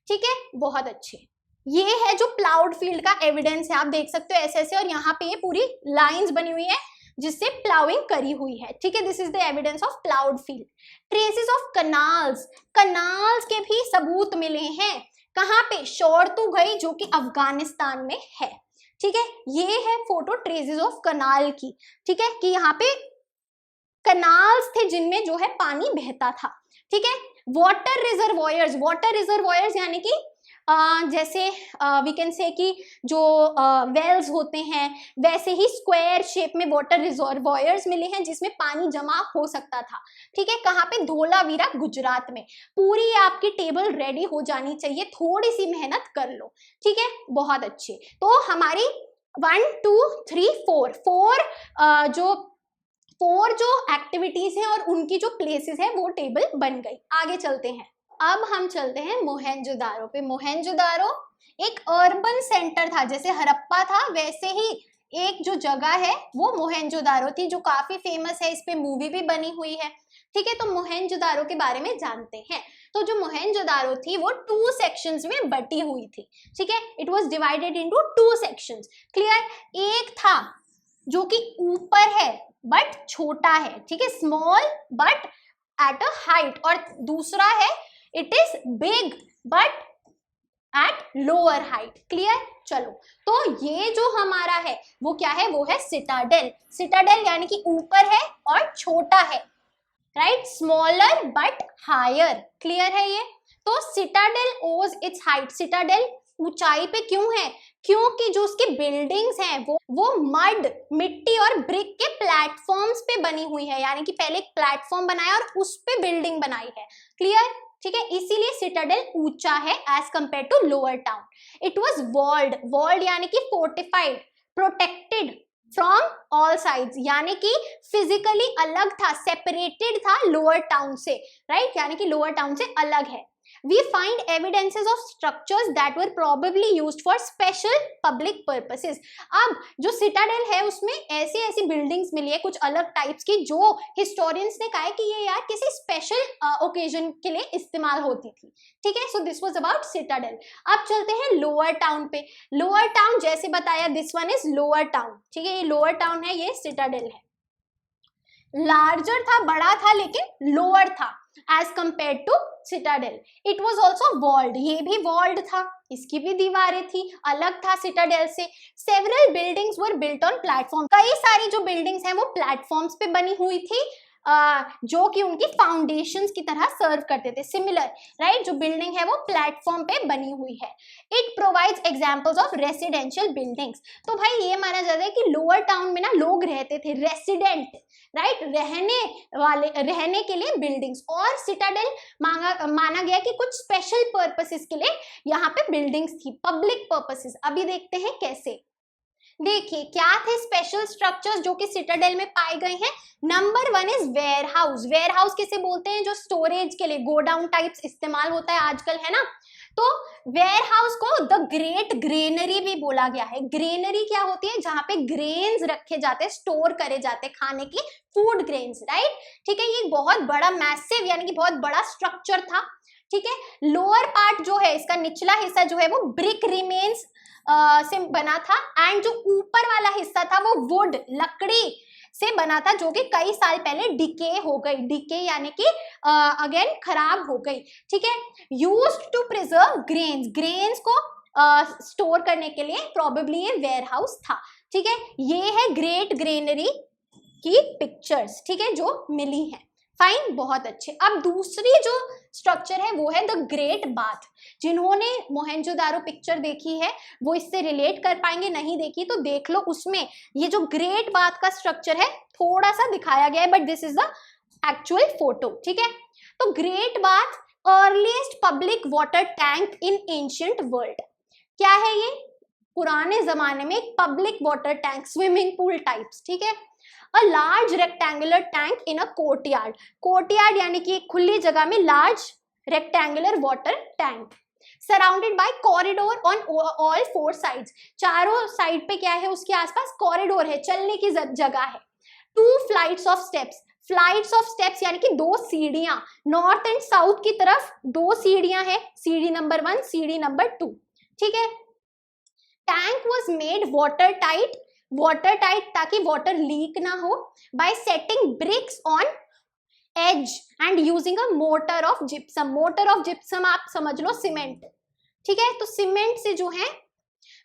ठीक है, बहुत अच्छे। ये है जो प्लाउड फील्ड का एविडेंस है, आप देख सकते हो ऐसे ऐसे, और यहाँ पे ये पूरी लाइंस बनी हुई है जिससे प्लाउइंग करी हुई है। ठीक है, this is the evidence of ploughed field. Traces of canals, canals के भी सबूत मिले हैं। कहाँ पे? शोरतुगई जो कि अफगानिस्तान में है। ठीक है, ये है फोटो ट्रेसेस ऑफ कनाल की। ठीक है, कि यहाँ पे कनाल्स थे जिनमें जो है पानी बहता था। ठीक है, वाटर रिजर्वॉयर्स, वाटर रिजर्वॉयर्स यानी कि जैसे वी कैन से कि जो वेल्स होते हैं, वैसे ही स्क्वायर शेप में वाटर रिजर्वॉयर्स मिले हैं जिसमें पानी जमा हो सकता था। ठीक है, कहाँ पे? धोलावीरा, गुजरात में। पूरी आपकी टेबल रेडी हो जानी चाहिए, थोड़ी सी मेहनत कर लो। ठीक है, बहुत अच्छे। तो हमारी 1 2 3 4 जो एक्टिविटीज हैं और उनकी जो प्लेसेस है वो टेबल बन गई। आगे चलते हैं, अब हम चलते हैं मोहेंजोदारो पे। मोहेंजोदारो एक अर्बन सेंटर था, जैसे हड़प्पा था वैसे ही एक जो जगह है वो मोहेंजोदारो थी, जो काफी फेमस है, इस पे मूवी भी बनी हुई है। ठीक है, तो मोहेंजोदारो के बारे में जानते हैं। तो जो मोहेंजोदारो थी वो 2 सेक्शंस में बटी हुई थी। ठीक है, it was divided into 2 sections. Clear? एक था जो कि ऊपर है बट छोटा है, ठीक है, small but at a height, और दूसरा है it is big but at lower height. Clear? चलो, तो ये जो हमारा है वो क्या है? वो है सिटाडेल। सिटाडेल यानी कि ऊपर है और छोटा है, right, smaller but higher. Clear है ये? तो सिटाडेल ओज इट्स हाइट। सिटाडेल ऊंचाई पे क्यों है? क्योंकि जो उसकी बिल्डिंग्स हैं वो मड, मिट्टी और ब्रिक के प्लेटफॉर्म्स पे बनी हुई है, यानी कि पहले एक प्लेटफॉर्म बनाया और उस पे बिल्डिंग बनाई है। क्लियर? ठीक है, इसीलिए सिटाडेल ऊंचा है as compared to lower town. It was walled, walled यानी कि fortified, protected from all sides, यानी कि फिजिकली अलग था, सेपरेटेड था लोअर टाउन से, राइट, यानी कि लोअर टाउन से अलग है। We find evidences of structures that were probably used for special public purposes. अब जो सिटाडेल है उसमें ऐसी ऐसी बिल्डिंग्स मिली है कुछ अलग टाइप्स की, जो हिस्टोरियंस ने कहा है कि ये यार किसी स्पेशल ओकेजन के लिए इस्तेमाल होती थी। ठीक है, so this was about Citadel. अब चलते हैं लोअर टाउन पे। लोअर टाउन जैसे बताया, this one is lower town. ठीक है, ये लोअर टाउन है, ये सिटाडेल है। लार्जर था, बड़ा था, लेकिन लोअर था as compared to citadel. It was also walled, ये भी वॉल्ड था, इसकी भी दीवारें थी, अलग था सिटाडेल से। Several buildings were built on platform, कई सारी जो बिल्डिंग्स हैं वो प्लेटफॉर्म्स पे बनी हुई थी, जो कि उनकी फाउंडेशंस की तरह सर्व करते थे। सिमिलर राइट, जो बिल्डिंग है वो प्लेटफॉर्म पे बनी हुई है। It provides examples of residential buildings, तो भाई ये माना जाता है कि लोअर टाउन में ना लोग रहते थे, रेसिडेंट राइट, रहने के लिए बिल्डिंग्स। और सिटाडेल माना गया कि कुछ स्पेशल पर्पसेस के लिए यहाँ पे बिल्डिंग्स थी, पब्लिक पर्पसेस। अभी देखते हैं कैसे। देखिए क्या थे स्पेशल स्ट्रक्चर्स जो कि सिटाडेल में पाए गए हैं। Number 1 is warehouse. Warehouse किसे बोलते हैं, जो स्टोरेज के लिए गोडाउन टाइप्स इस्तेमाल होता है आजकल, है ना। तो वेयर हाउस को द ग्रेट ग्रेनरी भी बोला गया है। ग्रेनरी क्या होती है, जहां पे ग्रेन्स रखे जाते हैं, स्टोर करे जाते हैं खाने की, फूड ग्रेन्स राइट। ठीक है, ये बहुत बड़ा मैसिव यानी कि बहुत बड़ा स्ट्रक्चर था। ठीक है, लोअर पार्ट जो है, इसका निचला हिस्सा जो है वो ब्रिक रिमेन्स से बना था, एंड जो ऊपर वाला हिस्सा था वो वुड, लकड़ी से बना था, जो कि कई साल पहले डिके हो गई। डिके यानी कि अगेन खराब हो गई। ठीक है, used to preserve grains, grains को स्टोर करने के लिए प्रोबेबली ये वेयर हाउस था। ठीक है, ये है ग्रेट ग्रेनरी की पिक्चर्स, ठीक है, जो मिली है। फाइन, बहुत अच्छे। अब दूसरी जो स्ट्रक्चर है वो है द ग्रेट बाथ। जिन्होंने मोहेंजोदारो पिक्चर देखी है वो इससे रिलेट कर पाएंगे, नहीं देखी तो देख लो, उसमें ये जो ग्रेट बाथ का स्ट्रक्चर है थोड़ा सा दिखाया गया है, but this is the actual photo. ठीक है, तो great bath earliest public water tank in ancient world. क्या है ये, पुराने जमाने में एक public water tank, swimming pool types. ठीक है, a large rectangular tank in a courtyard. courtyard यानी कि खुली जगह में large rectangular water tank surrounded by corridor on all 4 sides. चारों साइड पे क्या है, उसके आसपास कॉरिडोर है, चलने की जगह है। 2 flights of steps. Flights of steps यानी कि 2 सीढ़ियां, नॉर्थ एंड साउथ की तरफ 2 सीढ़ियां हैं, सीढ़ी नंबर 1, सीढ़ी नंबर 2। ठीक है, tank was made watertight, watertight ताकि वाटर लीक ना हो, by setting bricks on edge and using a mortar of gypsum. Mortar of gypsum आप समझ लो सीमेंट। ठीक है, तो सीमेंट से जो है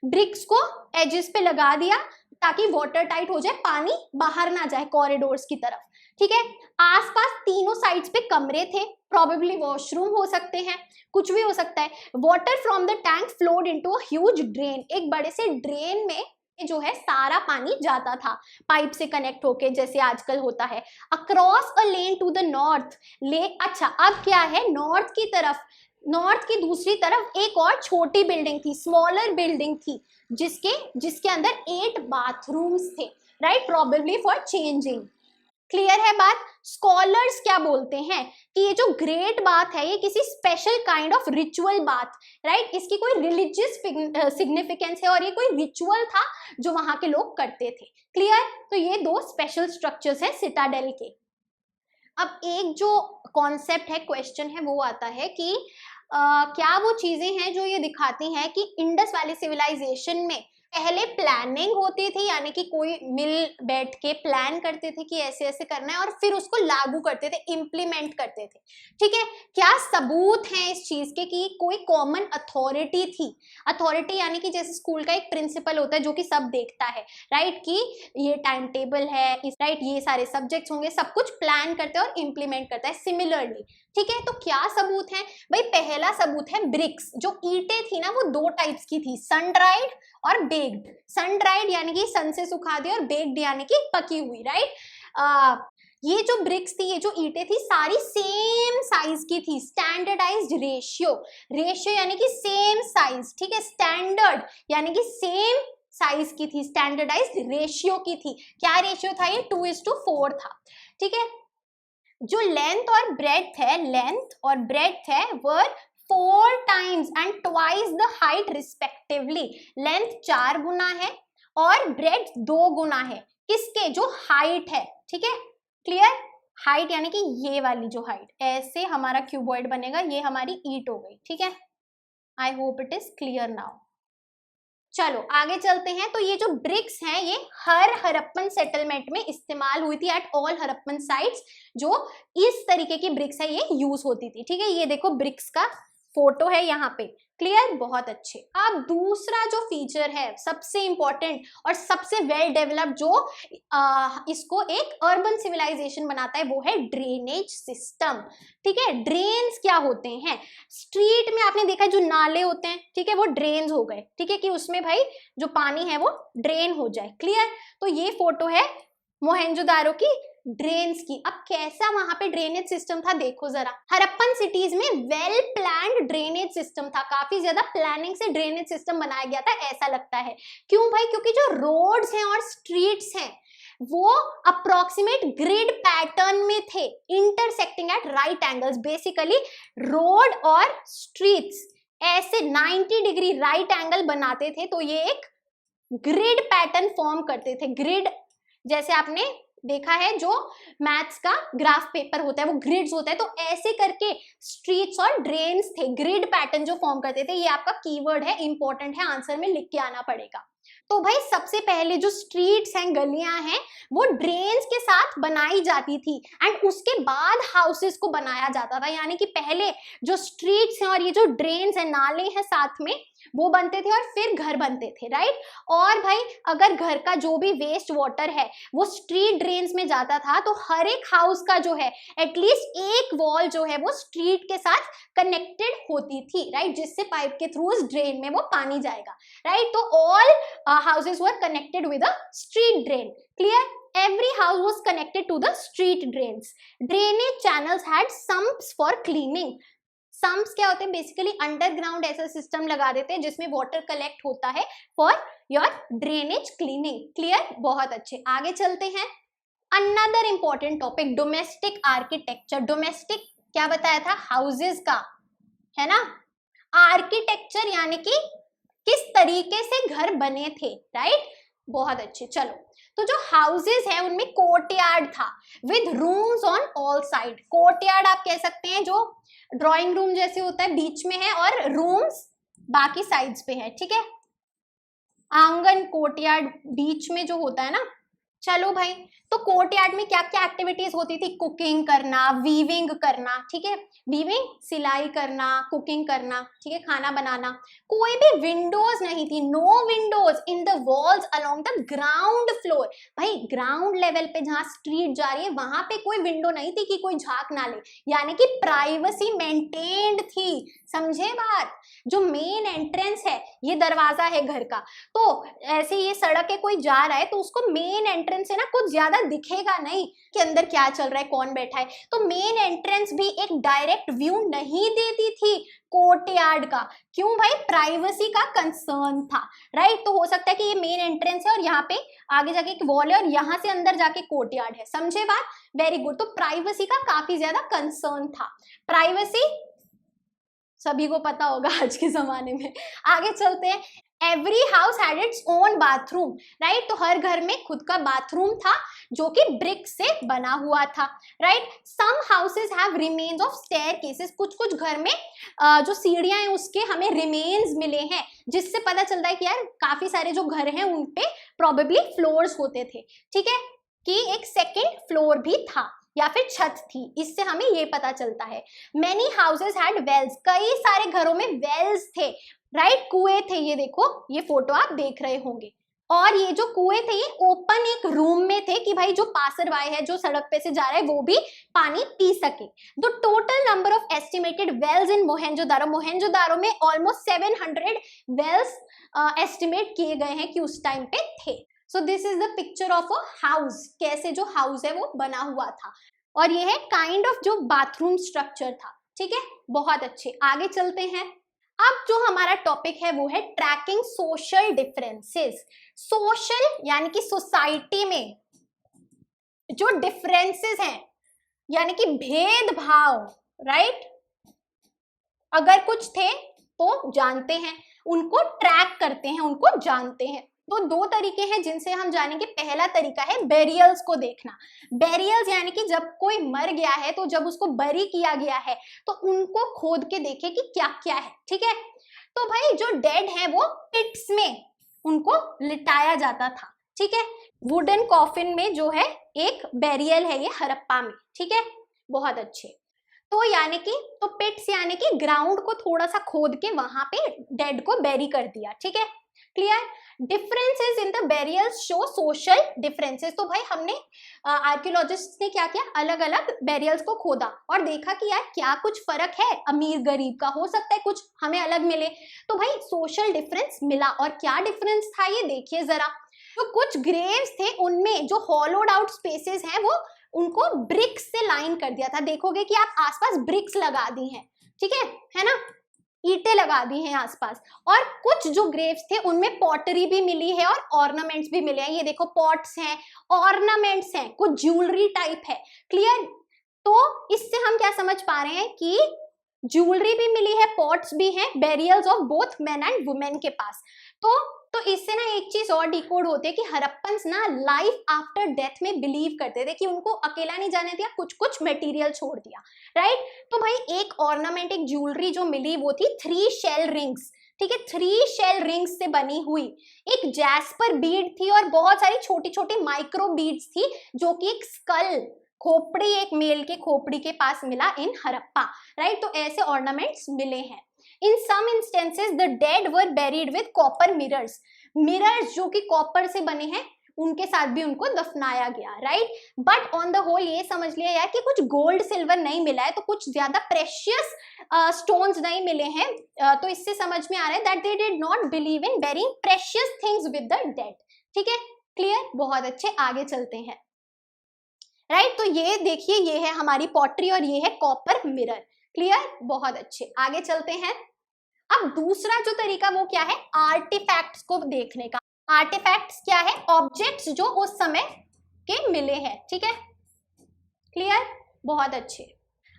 ब्रिक्स को एजेस पे लगा दिया ताकि वाटर टाइट हो जाए, पानी बाहर ना जाए कॉरिडोर्स की तरफ। ठीक है, आसपास तीनों साइड्स पे कमरे थे, प्रोबेबली वॉशरूम हो सकते हैं, कुछ भी हो सकता है। Water from the tank flowed into a huge drain, एक बड़े से ड्रेन में जो है सारा पानी जाता था पाइप से कनेक्ट होके, जैसे आजकल होता है। Across a lane to the north lay. अच्छा, अब क्या है, नॉर्थ की तरफ, नॉर्थ की दूसरी तरफ एक और छोटी बिल्डिंग थी, स्मॉलर बिल्डिंग थी, जिसके अंदर 8 बाथरूम्स थे right, probably for changing. Clear है बात। स्कॉलर्स क्या बोलते हैं कि ये जो ग्रेट बात है ये किसी स्पेशल काइंड ऑफ रिचुअल बात राइट, इसकी कोई रिलीजियस सिग्निफिकेंस है और ये कोई रिचुअल था जो वहां के लोग करते थे। क्लियर, तो ये 2 स्पेशल स्ट्रक्चर्स हैं सिटाडेल के। अब एक जो कॉन्सेप्ट है, क्वेश्चन है, वो आता है कि क्या वो चीजें हैं जो ये दिखाती हैं कि इंडस वैली सिविलाइजेशन में पहले प्लानिंग होती थी, यानी कि कोई मिल बैठ के प्लान करते थे कि ऐसे ऐसे करना है और फिर उसको लागू करते थे, इम्प्लीमेंट करते थे। ठीक है, क्या सबूत हैं इस चीज के कि कोई कॉमन अथॉरिटी थी। अथॉरिटी यानी कि जैसे स्कूल का एक प्रिंसिपल होता है जो कि सब देखता है राइट, कि ये टाइम टेबल है राइट, ये सारे सब्जेक्ट्स होंगे, सब कुछ प्लान करता है और इम्प्लीमेंट करता है सिमिलरली। ठीक है, तो क्या सबूत है भाई, पहला सबूत है ब्रिक्स। जो ईंटें थी ना वो 2 टाइप्स की थी, सन ड्राइड और बेक्ड। सन ड्राइड यानी कि सन से सुखा दी और बेक्ड यानी कि पकी हुई राइट। ये जो ब्रिक्स थी, ये जो ईंटें थी, सारी सेम साइज की थी, स्टैंडर्डाइज्ड रेशियो। रेशियो यानी कि सेम साइज, ठीक है, स्टैंडर्ड यानी कि सेम साइज की थी, स्टैंडर्डाइज्ड रेशियो की थी। क्या रेशियो था ये, 2:4 था। ठीक है, जो लेंथ और ब्रेड्थ है, लेंथ और ब्रेड्थ है वर 4 times and twice the height respectively. Length 4 गुना है और ब्रेड्थ 2 गुना है, किसके, जो हाइट है। ठीक है, क्लियर। हाइट यानी कि ये वाली जो हाइट, ऐसे हमारा क्यूबॉइड बनेगा, ये हमारी ईंट हो गई। ठीक है, I hope it is clear now. चलो आगे चलते हैं। तो ये जो ब्रिक्स हैं ये हर हड़प्पन सेटलमेंट में इस्तेमाल हुई थी, एट ऑल हड़प्पन साइट्स जो इस तरीके की ब्रिक्स है ये यूज होती थी। ठीक है, ये देखो ब्रिक्स का फोटो है यहाँ पे, क्लियर, बहुत अच्छे। अब दूसरा जो फीचर है सबसे इंपॉर्टेंट और सबसे वेल डेवलप्ड जो इसको एक अर्बन सिविलाइजेशन बनाता है वो है ड्रेनेज सिस्टम। ठीक है, ड्रेन्स क्या होते हैं? स्ट्रीट में आपने देखा जो नाले होते हैं, ठीक है, वो ड्रेन्स हो गए। ठीक है, कि उसमें भाई जो पानी है वो ड्रेन हो जाए, क्लियर। तो ये फोटो है मोहेंजोदारो की ड्रेन्स की। अब कैसा वहां पे ड्रेनेज सिस्टम था देखो जरा। हड़प्पन सिटीज में वेल प्लान्ड ड्रेनेज सिस्टम था, काफी ज्यादा प्लानिंग से ड्रेनेज सिस्टम बनाया गया था ऐसा लगता है। क्यों भाई? क्योंकि जो रोड्स हैं और स्ट्रीट्स हैं वो अप्रोक्सीमेट ग्रिड पैटर्न में थे, intersecting at right angles. Basically road और स्ट्रीट्स ऐसे 90 डिग्री राइट एंगल बनाते थे, तो ये एक ग्रिड पैटर्न फॉर्म करते थे। ग्रिड जैसे आपने देखा है जो मैथ्स का ग्राफ पेपर होता है वो ग्रिड्स होता है, तो ऐसे करके स्ट्रीट्स और ड्रेन्स थे, ग्रिड पैटर्न जो फॉर्म करते थे। ये आपका कीवर्ड है, इंपॉर्टेंट है, आंसर में लिख के आना पड़ेगा। तो भाई सबसे पहले जो स्ट्रीट्स हैं, गलियां हैं, वो ड्रेन्स के साथ बनाई जाती थी एंड उसके बाद हाउसेस को बनाया जाता था। यानी कि पहले जो स्ट्रीट्स हैं और ये जो ड्रेन्स हैं, नाले हैं साथ में, वो बनते थे और फिर घर बनते थे, राइट। और भाई अगर घर का जो भी वेस्ट वाटर है वो स्ट्रीट ड्रेन्स में जाता था, तो हर एक हाउस का जो है एटलीस्ट एक वॉल जो है वो स्ट्रीट के साथ कनेक्टेड होती थी, राइट, जिससे पाइप के थ्रू उस ड्रेन में वो पानी जाएगा, राइट। तो all houses were connected with a street drain, clear. Every house was connected to the street drains. Drainage channels had sumps for cleaning. Sumps क्या होते हैं? बेसिकली अंडरग्राउंड ऐसा सिस्टम लगा देते हैं जिसमें वाटर कलेक्ट होता है for your drainage cleaning, clear, बहुत अच्छे। आगे चलते हैं। Another important topic, domestic architecture. Domestic क्या बताया था? हाउसेस का, है ना। आर्किटेक्चर यानी कि किस तरीके से घर बने थे, राइट, बहुत अच्छे। चलो, तो जो हाउसेस है उनमें कोर्टयार्ड था with rooms on all side. Courtyard आप कह सकते हैं जो ड्राइंग रूम जैसे होता है, बीच में है, और रूम्स बाकी साइड्स पे है, ठीक है। आंगन, कोर्टयार्ड बीच में जो होता है ना। चलो भाई, तो कोर्टयार्ड में क्या क्या एक्टिविटीज होती थी? कुकिंग करना, वीविंग करना, ठीक है, वीविंग सिलाई करना, कुकिंग करना, ठीक है, खाना बनाना। कोई भी विंडोज नहीं थी, no windows in the walls along the ground floor. भाई ग्राउंड लेवल पे जहां स्ट्रीट जा रही है वहां पे कोई विंडो नहीं थी कि कोई झांक ना ले, यानी कि प्राइवेसी मेंटेन्ड थी, समझे बात। जो मेन एंट्रेंस है ये दरवाजा है घर का, तो ऐसे ये सड़क है, कोई जा रहा है तो उसको मेन एंट्रेंस से ना कुछ ज्यादा दिखेगा नहीं कि अंदर क्या चल रहा है, कौन बैठा है। तो मेन एंट्रेंस भी एक डायरेक्ट व्यू नहीं देती थी कोर्टयार्ड का। क्यों भाई? प्राइवेसी का कंसर्न था, राइट। तो हो सकता है कि ये मेन एंट्रेंस है और यहाँ पे आगे जाके एक वॉल है और यहाँ से अंदर जाके कोर्टयार्ड है, समझे बात, वेरी गुड। तो प्राइवेसी का काफी ज्यादा कंसर्न था। प्राइवेसी सभी को पता होगा आज के जमाने में। आगे चलते हैं। Every house had its own bathroom, right. तो हर घर में खुद का बाथरूम था जो कि ब्रिक से बना हुआ था, right. Some houses have remains of staircases. कुछ कुछ घर में जो सीढ़ियां हैं उसके हमें रिमेन्स मिले हैं, जिससे पता चलता है कि यार काफी सारे जो घर हैं उन पे प्रोबेबली फ्लोर्स होते थे, ठीक है, कि एक सेकेंड फ्लोर भी था या फिर छत थी, इससे हमें ये पता चलता है। Many houses had wells. कई सारे घरों में वेल्स थे, राइट, कुएं थे। ये देखो, ये फोटो आप देख रहे होंगे। और ये जो कुएं थे ये ओपन एक रूम में थे कि भाई जो पासरवाई है, जो सड़क पे से जा रहा है, वो भी पानी पी सके। The total number of estimated wells in Mohenjodaro, Mohenjodaro में ऑलमोस्ट 700 वेल्स एस्टिमेट किए गए हैं कि उस टाइम पे थे। So this is the picture of a house, कैसे जो हाउस है वो बना हुआ था। और ये है काइंड ऑफ जो बाथरूम स्ट्रक्चर था, ठीक है, बहुत अच्छे। आगे चलते हैं। अब जो हमारा टॉपिक है वो है ट्रैकिंग सोशल डिफरेंसेस। सोशल यानी कि सोसाइटी में जो डिफरेंसेस हैं, यानी कि भेदभाव, राइट, अगर कुछ थे तो जानते हैं, उनको ट्रैक करते हैं, उनको जानते हैं। तो दो तरीके हैं जिनसे हम जानेंगे। पहला तरीका है बेरियल्स को देखना। बेरियल्स यानी कि जब कोई मर गया है तो जब उसको बरी किया गया है तो उनको खोद के देखे कि क्या क्या है, ठीक है। तो भाई जो डेड है वो पिट्स में, उनको लिटाया जाता था, ठीक है। वुडन कॉफिन में जो है एक बेरियल है ये हड़प्पा में, ठीक है, बहुत अच्छे। तो यानी कि तो पिट्स यानी कि ग्राउंड को थोड़ा सा खोद के वहां पे डेड को बेरी कर दिया, ठीक है, clear. Differences in the burials show social differences. तो भाई हमने आर्कियोलॉजिस्ट ने क्या किया, अलग अलग बेरियल्स को खोदा और देखा कि यार क्या कुछ फर्क है अमीर गरीब का, हो सकता है कुछ हमें अलग मिले। तो भाई सोशल डिफरेंस मिला, और क्या डिफरेंस था ये देखिए जरा। तो कुछ ग्रेव्स थे उनमें जो हॉलोड आउट स्पेसेस हैं वो उनको ब्रिक्स से लाइन कर दिया था। देखोगे कि आप आसपास ब्रिक्स लगा दी हैं, ठीक है ना, ईंटें लगा दी हैं आसपास। और कुछ जो ग्रेव्स थे उनमें पॉटरी भी मिली है और ऑर्नामेंट्स भी मिले हैं। ये देखो पॉट्स हैं, ऑर्नामेंट्स हैं, कुछ ज्वेलरी टाइप है, क्लियर। तो इससे हम क्या समझ पा रहे हैं कि ज्वेलरी भी मिली है, पॉट्स भी हैं, burials of both men and women के पास। तो इससे ना एक चीज और डिकोड होती है कि हड़प्पन्स ना लाइफ आफ्टर डेथ में बिलीव करते थे कि उनको अकेला नहीं जाने दिया, कुछ कुछ मटेरियल छोड़ दिया, राइट। तो भाई एक ऑर्नामेंट, एक ज्वेलरी जो मिली वो थी 3 शेल रिंग्स, ठीक है, 3 शेल रिंग्स से बनी हुई। एक जैस्पर बीड थी और बहुत सारी छोटी छोटी माइक्रो बीड्स थी, जो कि एक स्कल, खोपड़ी, एक मेल के खोपड़ी के पास मिला इन हड़प्पा, राइट। तो ऐसे ऑर्नामेंट्स मिले हैं। In some instances, the dead were buried with copper mirrors. Mirrors जो कि कॉपर से बने हैं उनके साथ भी उनको दफनाया गया, right. But on the whole ये समझ लिया यार कि कुछ गोल्ड सिल्वर नहीं मिला है, तो कुछ ज्यादा प्रेशियस स्टोन्स नहीं मिले हैं। तो इससे समझ में आ रहा है that they did not believe in burying precious things with the dead, ठीक है, क्लियर, बहुत अच्छे। आगे चलते हैं, राइट। तो ये देखिए, ये है हमारी पॉटरी और ये है कॉपर मिरर, क्लियर, बहुत अच्छे। आगे चलते हैं। अब दूसरा जो तरीका वो क्या है, आर्टिफैक्ट्स को देखने का। आर्टिफैक्ट्स क्या है, ऑब्जेक्ट्स जो उस समय के मिले हैं, ठीक है, क्लियर, बहुत अच्छे।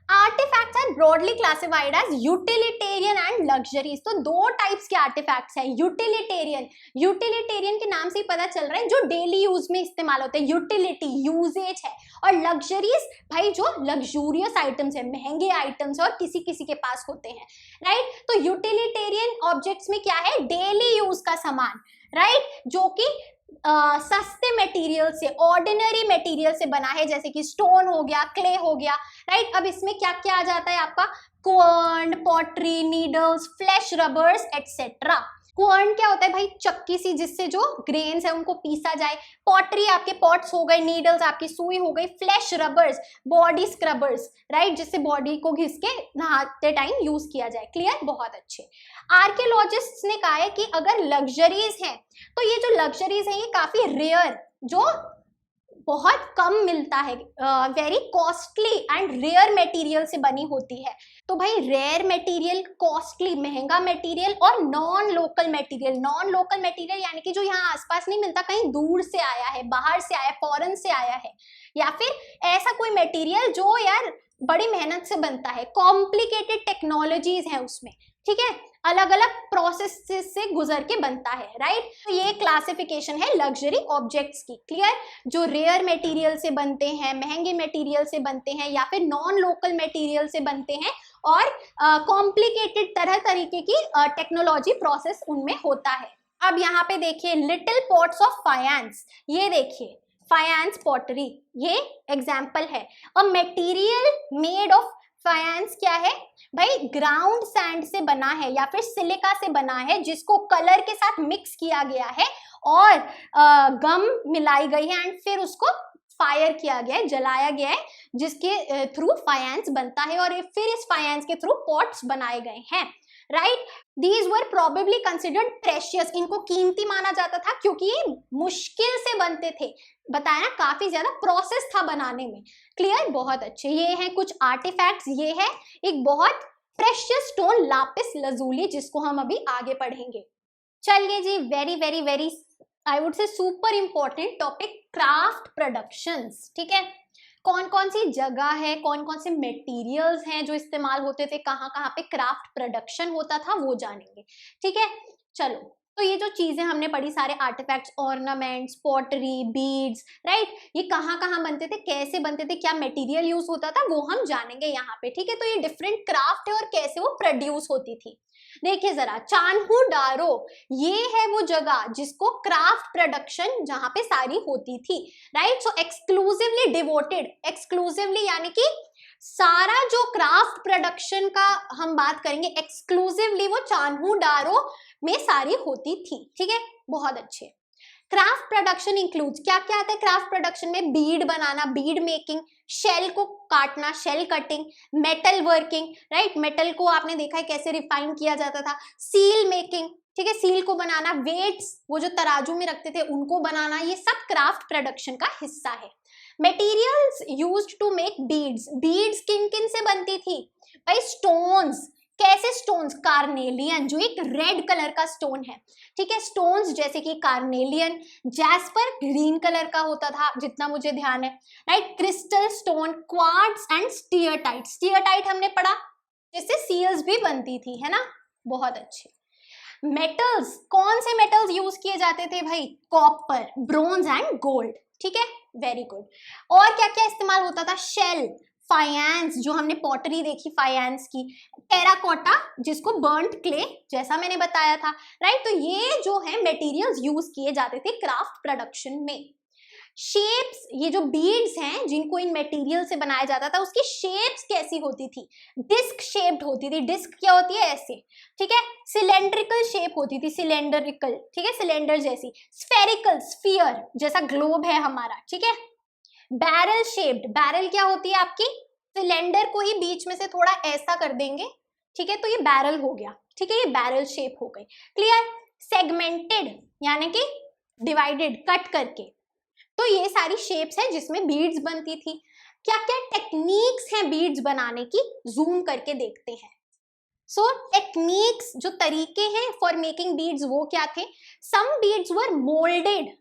Artefacts are broadly classified as utilitarian and luxuries. तो 2 टाइप्स के आर्टिफैक्ट्स हैं। यूटिलिटेरियन, यूटिलिटेरियन के नाम से ही पता चल रहा है जो डेली यूज में इस्तेमाल होते हैं, यूटिलिटी, यूजेज है। और लग्जरीज भाई जो लग्जूरियस आइटम्स है, महंगे आइटम्स है और किसी किसी के पास होते हैं, राइट। तो यूटिलिटेरियन ऑब्जेक्ट्स में क्या है, डेली यूज का सामान, राइट, जो कि सस्ते मटेरियल से, ऑर्डिनरी मटेरियल से बना है, जैसे कि स्टोन हो गया, क्ले हो गया, राइट। अब इसमें क्या क्या आ जाता है आपका, quern, pottery, needles, flesh rubbers etcetera. Quern क्या होता है भाई, चक्की सी जिससे जो ग्रेन्स है उनको पीसा जाए। पॉटरी आपके पॉट्स हो गए, नीडल्स आपकी सुई हो गई, flash rubbers body scrubbers, right, जिससे बॉडी को घिस के नहाते टाइम यूज किया जाए, क्लियर, बहुत अच्छे। आर्कियोलॉजिस्ट्स ने कहा है कि अगर लग्जरीज हैं तो ये जो लग्जरीज हैं ये काफी रेयर, जो बहुत कम मिलता है, very costly and rare material से बनी होती है। तो भाई रेयर मटेरियल, कॉस्टली, महंगा मटेरियल और non local material. Non local material यानी कि जो यहाँ आसपास नहीं मिलता, कहीं दूर से आया है, बाहर से आया, फॉरेन से आया है, या फिर ऐसा कोई मटेरियल जो यार बड़ी मेहनत से बनता है, कॉम्प्लिकेटेड टेक्नोलॉजीज है उसमें, ठीक है, अलग अलग प्रोसेस से गुजर के बनता है, राइट। तो ये क्लासिफिकेशन है लग्जरी ऑब्जेक्ट्स की, क्लियर, जो रेयर मटेरियल से बनते हैं, महंगे मटेरियल से बनते हैं, या फिर नॉन लोकल मटेरियल से बनते हैं, और कॉम्प्लिकेटेड तरह तरीके की टेक्नोलॉजी प्रोसेस उनमें होता है। अब यहाँ पे देखिए लिटिल पॉट्स ऑफ फायंस, ये देखिए फायंस पॉटरी, ये एग्जाम्पल है। अ मटेरियल मेड ऑफ फायंस क्या है भाई, ग्राउंड सैंड से बना है या फिर सिलिका से बना है, जिसको कलर के साथ मिक्स किया गया है और गम मिलाई गई है एंड फिर उसको फायर किया गया है, जलाया गया है, जिसके थ्रू फायंस बनता है और फिर इस फायंस के थ्रू पॉट्स बनाए गए हैं, right. These were probably considered precious, इनको कीमती माना जाता था क्योंकि ये मुश्किल से बनते थे, बताया ना, काफी ज्यादा प्रोसेस था बनाने में, क्लियर, बहुत अच्छे। ये हैं कुछ आर्टिफैक्ट्स, ये है एक बहुत प्रेशियस स्टोन लापिस लजूली, जिसको हम अभी आगे पढ़ेंगे। चलिए जी, very very very I would say super important topic, craft productions, ठीक है। कौन कौन सी जगह है, कौन कौन से मटेरियल्स हैं जो इस्तेमाल होते थे, कहाँ कहाँ पे क्राफ्ट प्रोडक्शन होता था, वो जानेंगे, ठीक है। चलो तो ये जो चीजें हमने पढ़ी, सारे artefacts, ornaments, pottery, beads, right, ये कहाँ कहाँ बनते थे, कैसे बनते थे, क्या मटेरियल यूज होता था, वो हम जानेंगे यहाँ पे, ठीक है। तो ये डिफरेंट क्राफ्ट है और कैसे वो प्रोड्यूस होती थी। देखिए जरा, चान्हू डारो, ये है वो जगह जिसको क्राफ्ट प्रोडक्शन जहां पे सारी होती थी, राइट। सो एक्सक्लूसिवली डिवोटेड, एक्सक्लूसिवली यानी कि सारा जो क्राफ्ट प्रोडक्शन का हम बात करेंगे एक्सक्लूसिवली वो चान्हू डारो में सारी होती थी, ठीक है। बहुत अच्छे। क्राफ्ट प्रोडक्शन इंक्लूड्स, क्या क्या आता है क्राफ्ट प्रोडक्शन में, बीड बनाना, बीड मेकिंग, शेल को काटना, shell cutting, metal working, right, metal को आपने देखा है कैसे रिफाइन किया जाता था, सील मेकिंग, ठीक है, सील को बनाना, वेट्स वो जो तराजू में रखते थे उनको बनाना, ये सब क्राफ्ट प्रोडक्शन का हिस्सा है। Materials used to make beads, beads किन किन से बनती थी भाई, स्टोन्स, कैसे स्टोन्स, कार्नेलियन जो एक रेड कलर का स्टोन है, ठीक है, स्टोन्स जैसे कि कार्नेलियन, जैस्पर ग्रीन कलर का होता था जितना मुझे ध्यान है, right, crystal stone, quartz and स्टीयरटाइट, स्टीयरटाइट हमने पढ़ा जिससे सील्स भी बनती थी, है ना। बहुत अच्छे। मेटल्स, कौन से मेटल्स यूज किए जाते थे भाई, कॉपर, ब्रोंज एंड गोल्ड, ठीक है, वेरी गुड। और क्या क्या इस्तेमाल होता था, शेल, फाइनेंस जो हमने पॉटरी देखी फाइनेंस की, टेराकोटा जिसको बर्न्ट क्ले जैसा मैंने बताया था, राइट। तो ये जो है मटेरियल्स यूज किए जाते थे क्राफ्ट प्रोडक्शन में। शेप्स, ये जो बीड्स हैं जिनको इन मटेरियल से बनाया जाता था उसकी शेप्स कैसी होती थी, डिस्क शेप्ड होती थी, डिस्क क्या होती है ऐसे, ठीक है, सिलेंड्रिकल शेप होती थी, सिलेंडरिकल, ठीक है, सिलेंडर जैसी, स्फेरिकल, स्फीयर जैसा ग्लोब है हमारा, ठीक है। बैरल शेप्ड, बैरल क्या होती है आपकी, सिलेंडर को ही बीच में से थोड़ा ऐसा कर देंगे, ठीक है, तो ये बैरल हो गया, ठीक है, ये बैरल शेप हो गई, क्लियर। सेगमेंटेड यानी कि डिवाइडेड, कट करके, तो ये सारी शेप्स है जिसमें बीड्स बनती थी। क्या क्या टेक्निक्स हैं बीड्स बनाने की, जूम करके देखते हैं। सो टेक्निक्स जो तरीके हैं फॉर मेकिंग बीड्स वो क्या थे, some beads were moulded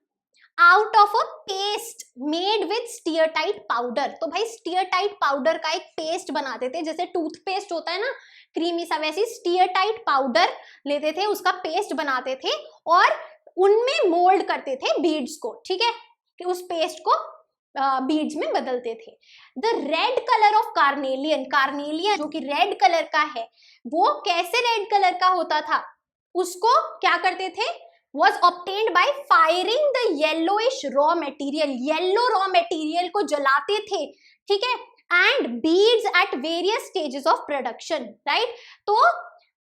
out of a paste made with steatite powder, तो भाई स्टीयरटाइट पाउडर का एक पेस्ट बनाते थे, जैसे टूथपेस्ट होता है ना क्रीमी सा, वैसे स्टीयरटाइट पाउडर लेते थे, उसका पेस्ट बनाते थे और उनमें मोल्ड करते थे बीड्स को, ठीक है, कि उस पेस्ट को बीड्स में बदलते थे। The red colour of carnelian, carnelian जो कि रेड कलर का है, वो कैसे रेड कलर का होता था, उसको क्या करते थे, was obtained by firing the yellowish raw material, yellow raw material को जलाते थे, ठीक है, and beads at various stages of production, right। तो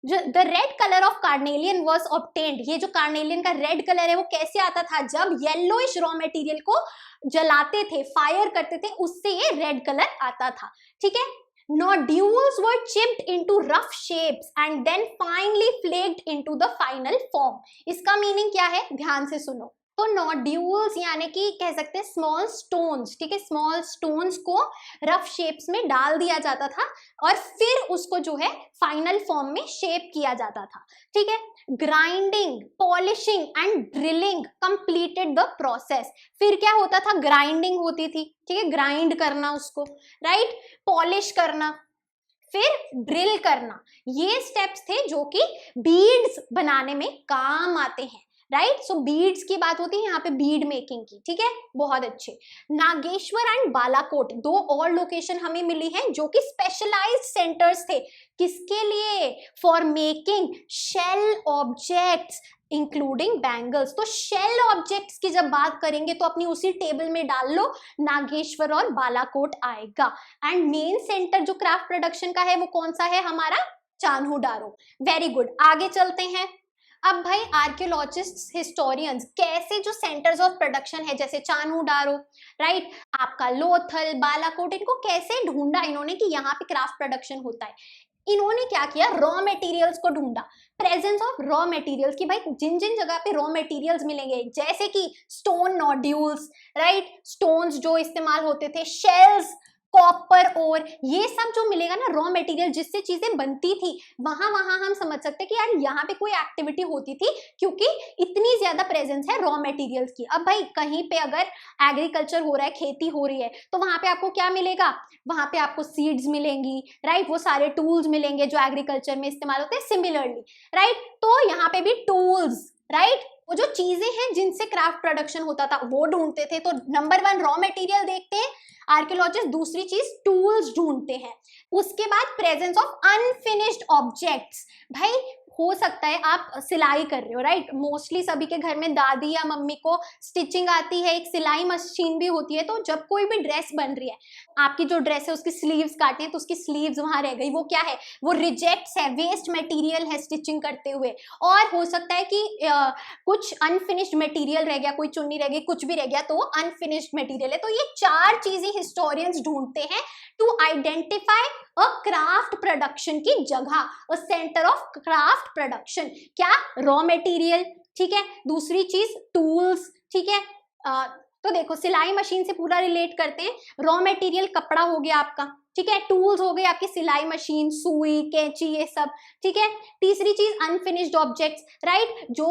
the red colour of carnelian was obtained, ये जो कार्नेलियन का रेड कलर है वो कैसे आता था, जब येलोइश रॉ मटेरियल को जलाते थे, फायर करते थे, उससे ये रेड कलर आता था, ठीक है। Nodules were chipped into rough shapes and then finally flaked into the final form, इसका मीनिंग क्या है ध्यान से सुनो। तो नोड्यूल्स यानी कि कह सकते हैं स्मॉल स्टोन्स, ठीक है, स्मॉल स्टोन्स को रफ शेप्स में डाल दिया जाता था और फिर उसको जो है फाइनल फॉर्म में शेप किया जाता था, ठीक है। Grinding, polishing and drilling completed the process, फिर क्या होता था, ग्राइंडिंग होती थी, ठीक है, ग्राइंड करना उसको, राइट, पॉलिश करना, फिर ड्रिल करना, ये स्टेप्स थे जो कि बीड्स बनाने में काम आते हैं, राइट। सो बीड्स की बात होती है यहाँ पे, बीड मेकिंग की, ठीक है, बहुत अच्छे। नागेश्वर एंड बालाकोट, दो और लोकेशन हमें मिली हैं जो कि स्पेशलाइज्ड सेंटर्स थे, किसके लिए, for making shell objects including bangles. तो शेल ऑब्जेक्ट्स की जब बात करेंगे तो अपनी उसी टेबल में डाल लो, नागेश्वर और बालाकोट आएगा। एंड मेन सेंटर जो क्राफ्ट प्रोडक्शन का है वो कौन सा है हमारा, चान्हू डारो। वेरी गुड, आगे चलते हैं। अब भाई आर्कियोलॉजिस्ट, हिस्टोरियंस कैसे जो सेंटर्स ऑफ प्रोडक्शन है जैसे चान्हू डारो, राइट, आपका लोथल, बालाकोट, इनको कैसे ढूंढा इन्होंने कि यहाँ पे क्राफ्ट प्रोडक्शन होता है। इन्होंने क्या किया, रॉ मटेरियल्स को ढूंढा, प्रेजेंस ऑफ रॉ मटेरियल्स की, भाई जिन जिन जगह पे रॉ मटेरियल्स मिलेंगे जैसे कि स्टोन नोड्यूल्स, राइट, स्टोन्स जो इस्तेमाल होते थे, शेल्स, कॉपर और ये सब जो मिलेगा ना रॉ मटेरियल जिससे चीजें बनती थी, वहां वहां हम समझ सकते हैं कि यार यहाँ पे कोई एक्टिविटी होती थी क्योंकि इतनी ज्यादा प्रेजेंस है रॉ मटेरियल्स की। अब भाई कहीं पे अगर एग्रीकल्चर हो रहा है, खेती हो रही है, तो वहां पे आपको क्या मिलेगा, वहां पे आपको सीड्स मिलेंगी, राइट, वो सारे टूल्स मिलेंगे जो एग्रीकल्चर में इस्तेमाल होते हैं सिमिलरली, राइट। तो यहाँ पे भी टूल्स, राइट। वो जो चीजें हैं जिनसे क्राफ्ट प्रोडक्शन होता था वो ढूंढते थे। तो नंबर 1 रॉ मटेरियल देखते हैं आर्कियोलॉजिस्ट, दूसरी चीज टूल्स ढूंढते हैं। उसके बाद प्रेजेंस ऑफ अनफिनिश्ड ऑब्जेक्ट्स। भाई हो सकता है आप सिलाई कर रहे हो, राइट, मोस्टली सभी के घर में दादी या मम्मी को स्टिचिंग आती है, एक सिलाई मशीन भी होती है। तो जब कोई भी ड्रेस बन रही है, आपकी जो ड्रेस है उसकी स्लीव्स काटे हैं तो उसकी स्लीव्स वहां रह गई, वो क्या है, वो रिजेक्ट्स है, वेस्ट मटेरियल है स्टिचिंग करते हुए। और हो सकता है कि कुछ अनफिनिश्ड मटेरियल रह गया, कोई चुन्नी रह गई, कुछ भी रह गया, तो वो अनफिनिश्ड मटेरियल है। तो ये 4 चीजें हिस्टोरियंस ढूंढते हैं to identify a craft production की जगह, a centre of craft production. क्या, रॉ मटेरियल, ठीक है, दूसरी चीज टूल्स, ठीक है। तो देखो सिलाई मशीन से पूरा रिलेट करते हैं। रॉ मटेरियल कपड़ा हो गया आपका, ठीक है, टूल्स हो गए आपकी सिलाई मशीन, सुई, कैंची, ये सब, ठीक है। तीसरी चीज अनफिनिश्ड ऑब्जेक्ट्स, राइट, जो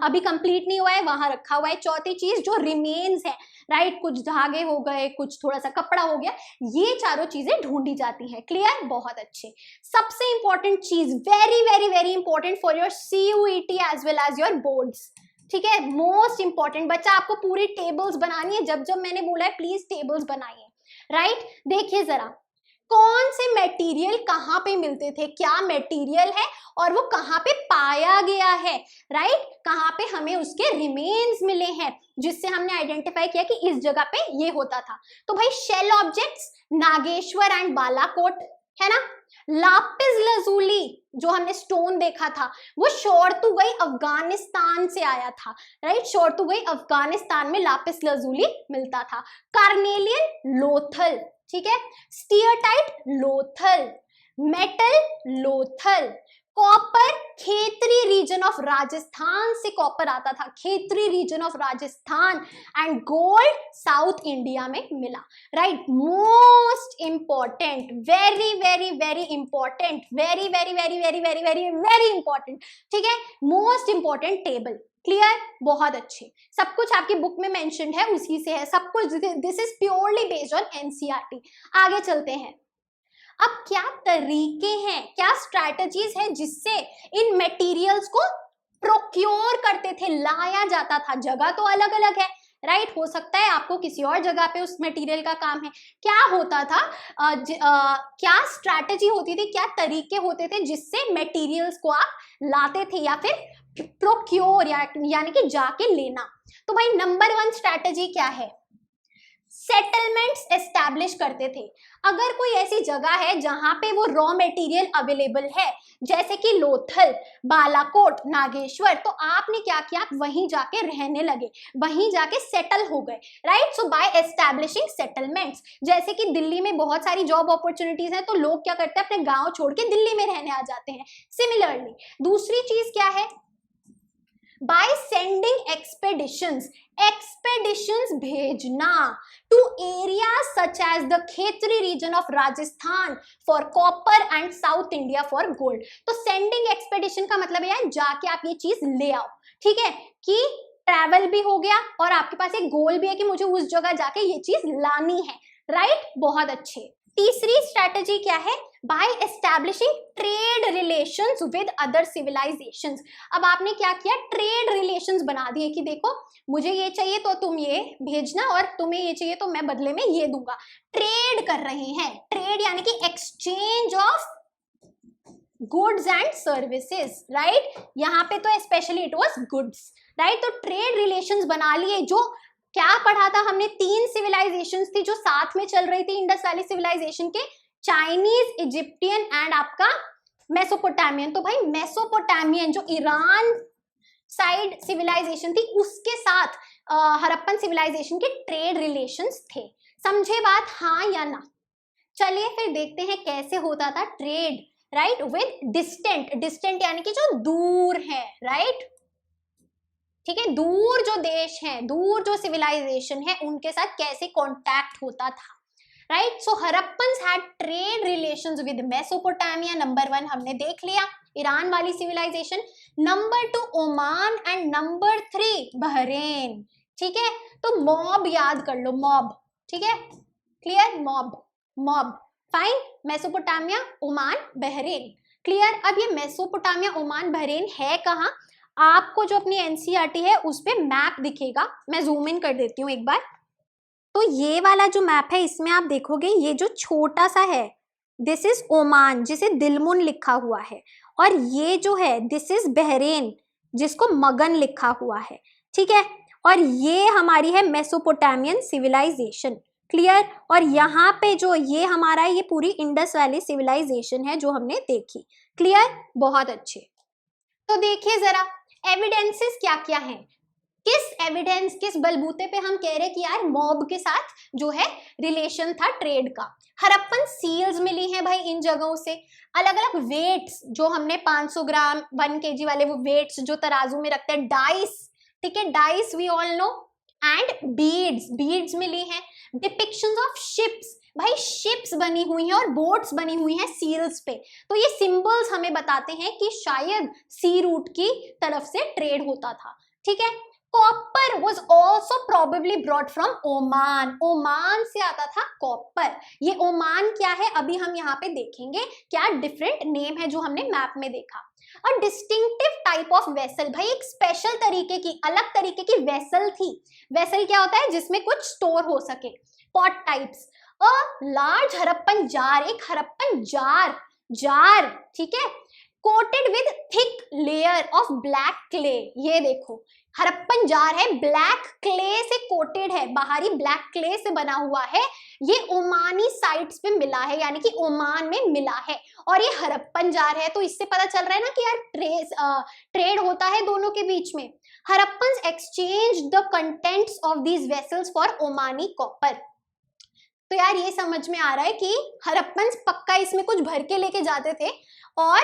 अभी कंप्लीट नहीं हुआ है वहां रखा हुआ है। चौथी चीज जो रिमेन्स है, राइट, कुछ धागे हो गए, कुछ थोड़ा सा कपड़ा हो गया, ये चारों चीजें ढूंढी जाती है। क्लियर, बहुत अच्छे। सबसे इंपॉर्टेंट चीज, very very very important for your CUET as well as your boards, ठीक है, मोस्ट इंपॉर्टेंट। बच्चा आपको पूरी टेबल्स बनानी है, जब जब मैंने बोला है प्लीज टेबल्स बनाइए, राइट। देखिए जरा, कौन से मटेरियल कहाँ पे मिलते थे, क्या मटेरियल है और वो कहाँ पे पाया गया है, राइट, कहाँ पे हमें उसके रिमेन्स मिले हैं जिससे हमने आइडेंटिफाई किया कि इस जगह पे ये होता था। तो भाई shell objects, Nageshwar and Balakot, है ना। लापिस lazuli जो हमने स्टोन देखा था, वो शोरतुगई अफगानिस्तान से आया था, राइट, शोरतुगई अफगानिस्तान में लापिस lazuli मिलता था। कार्नेलियन लोथल, ठीक है, steatite Lothal, metal Lothal, copper Khetri region of Rajasthan से कॉपर आता था, Khetri region of Rajasthan, and gold south India में मिला, right. Most important, very very very important, very very very very very very very important, ठीक है, मोस्ट इंपॉर्टेंट टेबल। क्लियर, बहुत अच्छे। सब कुछ आपकी बुक में मेंशन है, उसी से है सब कुछ। This is purely based on NCERT। आगे चलते हैं। अब क्या तरीके हैं, क्या स्ट्रैटेजीज हैं जिससे इन मटेरियल्स को प्रोक्योर करते थे, लाया जाता था। जगह तो अलग अलग है, राइट, हो सकता है आपको किसी और जगह पे उस मटेरियल का काम है। क्या होता था, क्या स्ट्रैटेजी होती थी, क्या तरीके होते थे जिससे मटेरियल्स को आप लाते थे या फिर प्रोक्योर यानी कि जाके लेना। तो भाई नंबर 1 स्ट्रैटेजी क्या है, सेटलमेंट्स एस्टैब्लिश करते थे। अगर कोई ऐसी जगह है जहां पे वो रॉ मटेरियल अवेलेबल है, जैसे कि लोथल, बालाकोट, नागेश्वर, तो आपने क्या किया, आप वहीं जाके रहने लगे, वहीं जाके सेटल हो गए, राइट। सो बाय एस्टैब्लिशिंग सेटलमेंट्स, जैसे कि दिल्ली में बहुत सारी जॉब अपॉर्चुनिटीज हैं, तो लोग क्या करते हैं, अपने गांव छोड़ के दिल्ली में रहने आ जाते हैं। सिमिलरली दूसरी चीज क्या है, बाय सेंडिंग एक्सपेडिशंस, एक्सपेडिशंस भेजना to area such as the Khetri region of Rajasthan for copper and south India for gold. तो सेंडिंग एक्सपेडिशन का मतलब है जाके आप ये चीज ले आओ, ठीक है, कि ट्रैवल भी हो गया और आपके पास एक गोल भी है कि मुझे उस जगह जाके ये चीज लानी है, राइट, बहुत अच्छे। तीसरी स्ट्रैटेजी क्या है, by establishing trade relations with other civilisations. अब आपने क्या किया, ट्रेड रिलेशंस बना दिए कि देखो मुझे ये चाहिए तो तुम ये भेजना और तुम्हें ये चाहिए तो मैं बदले में ये दूंगा। ट्रेड कर रहे हैं, ट्रेड यानी कि exchange of goods and services, right, यहाँ पे तो specially it was goods, right. तो ट्रेड रिलेशंस बना लिए। जो क्या पढ़ा था हमने, 3 सिविलाइजेशंस थी जो साथ में चल रही थी इंडस वैली सिविलाइजेशन के, चाइनीज, इजिप्टियन एंड आपका मेसोपोटामियन। तो भाई मेसोपोटामियन जो ईरान साइड सिविलाइजेशन थी उसके साथ हड़प्पन सिविलाइजेशन के ट्रेड रिलेशंस थे। समझे बात, हाँ या ना। चलिए फिर देखते हैं कैसे होता था trade, right, with distant, distant यानी कि जो दूर है, राइट, ठीक है, दूर जो देश हैं, दूर जो सिविलाइजेशन है, उनके साथ कैसे कांटेक्ट होता था, right. So Harappans had trade relations with Mesopotamia, number 1 हमने देख लिया, ईरान वाली सिविलाइजेशन। Number 2 Oman and number 3 Bahrain, ठीक है। तो मॉब याद कर लो, मॉब, ठीक है, clear, mob, mob, fine. Mesopotamia, Oman, Bahrain, clear. अब ये मेसोपोटामिया, ओमान, बहरेन है कहाँ, आपको जो अपनी एनसीईआरटी है उस पे मैप दिखेगा, मैं जूम इन कर देती हूँ एक बार। तो ये वाला जो मैप है इसमें आप देखोगे ये जो छोटा सा है दिस इज ओमान जिसे दिलमुन लिखा हुआ है, और ये जो है दिस इज बहरेन जिसको मगन लिखा हुआ है, ठीक है। और ये हमारी है मेसोपोटामियन सिविलाइजेशन, क्लियर। और यहाँ पे जो ये हमारा ये पूरी इंडस वैली सिविलाइजेशन है जो हमने देखी, क्लियर, बहुत अच्छे। तो देखिए जरा एविडेंसेस क्या क्या हैं, किस एविडेंस किस बलबूते पे हम कह रहे कि यार मॉब के साथ जो है रिलेशन था ट्रेड का। हड़प्पन सील्स मिली हैं भाई इन जगहों से, अलग अलग वेट्स जो हमने 500 ग्राम 1 kg वाले वो वेट्स जो तराजू में रखते हैं, डाइस, ठीक है, dice we all know, and beads मिली हैं, डिपिक्शंस ऑफ शिप्स, भाई शिप्स बनी हुई हैं और बोट्स बनी हुई हैं सील्स पे, तो ये सिंबल्स हमें बताते हैं कि शायद सी रूट की तरफ से ट्रेड होता था, ठीक है। Copper was also probably brought from Oman, Oman से आता था कॉपर। ये ओमान क्या है अभी हम यहाँ पे देखेंगे, क्या डिफरेंट नेम है जो हमने मैप में देखा। और डिस्टिंक्टिव टाइप ऑफ वेसल, भाई एक स्पेशल तरीके की अलग तरीके की वेसल थी। वेसल क्या होता है, जिसमें कुछ स्टोर हो सके, pot types. A large Harappan jar, एक हड़प्पन जार, ठीक है, coated with thick layer of black clay. ये देखो हड़प्पन जार है, ब्लैक क्ले से कोटेड है, बाहरी ब्लैक क्ले से बना हुआ है। ये ओमानी साइट्स पे मिला है, यानी कि ओमान में मिला है, और ये हड़प्पन जार है। तो इससे पता चल रहा है ना कि यार ट्रेड होता है दोनों के बीच में। Harappans exchange the contents of these vessels for Omani copper. तो यार ये समझ में आ रहा है कि हड़प्पन्स पक्का इसमें कुछ भर के लेके जाते थे, और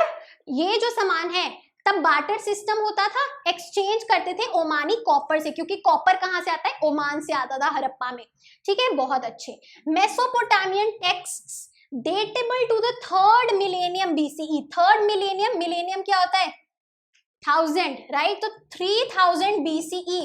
ये जो सामान है तब बार्टर सिस्टम होता था, एक्सचेंज करते थे ओमानी कॉपर से, क्योंकि कॉपर कहाँ से आता है, ओमान से आता था हड़प्पा में, ठीक है, बहुत अच्छे। Mesopotamian texts datable to the 3rd millennium BCE. 3rd millennium, millennium क्या होता है 1000, राइट, तो 3000 बीसीई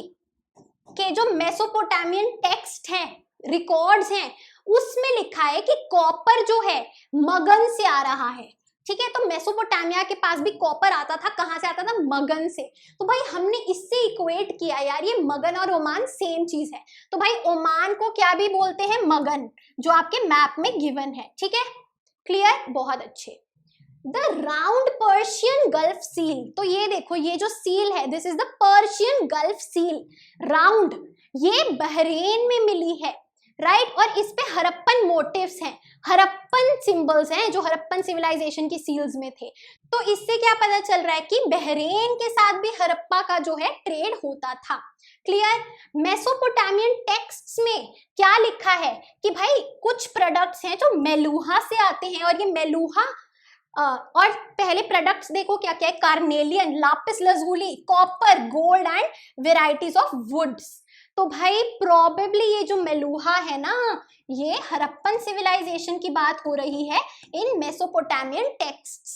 के जो मेसोपोटामियन टेक्स्ट हैं, रिकॉर्ड्स हैं, उसमें लिखा है कि कॉपर जो है मगन से आ रहा है, ठीक है। तो मेसोपोटामिया के पास भी कॉपर आता था, कहां से आता था, मगन से। तो भाई हमने इससे इक्वेट किया यार, ये मगन और ओमान सेम चीज है, तो भाई ओमान को क्या भी बोलते हैं, मगन, जो आपके मैप में गिवन है, ठीक है, क्लियर, बहुत अच्छे। The round Persian gulf seal, तो ये देखो ये जो सील है this is the Persian gulf seal, round, ये बहरेन में मिली है, राइट, और इस पे हड़प्पन मोटिव्स हैं, हड़प्पन सिंबल्स हैं जो हड़प्पन सिविलाइजेशन की सील्स में थे। तो इससे क्या पता चल रहा है कि बहरेन के साथ भी हड़प्पा का जो है ट्रेड होता था, क्लियर। मेसोपोटामियन टेक्स्ट्स में क्या लिखा है कि भाई कुछ प्रोडक्ट्स हैं जो मेलुहा से आते हैं, और ये मेलुहा और पहले प्रोडक्ट्स देखो क्या क्या है, carnelian, lapis lazuli, copper, gold and varieties of woods. तो भाई प्रोबेबली ये जो मेलुहा है ना, ये हड़प्पन सिविलाइजेशन की बात हो रही है इन मेसोपोटामियन टेक्स्ट्स।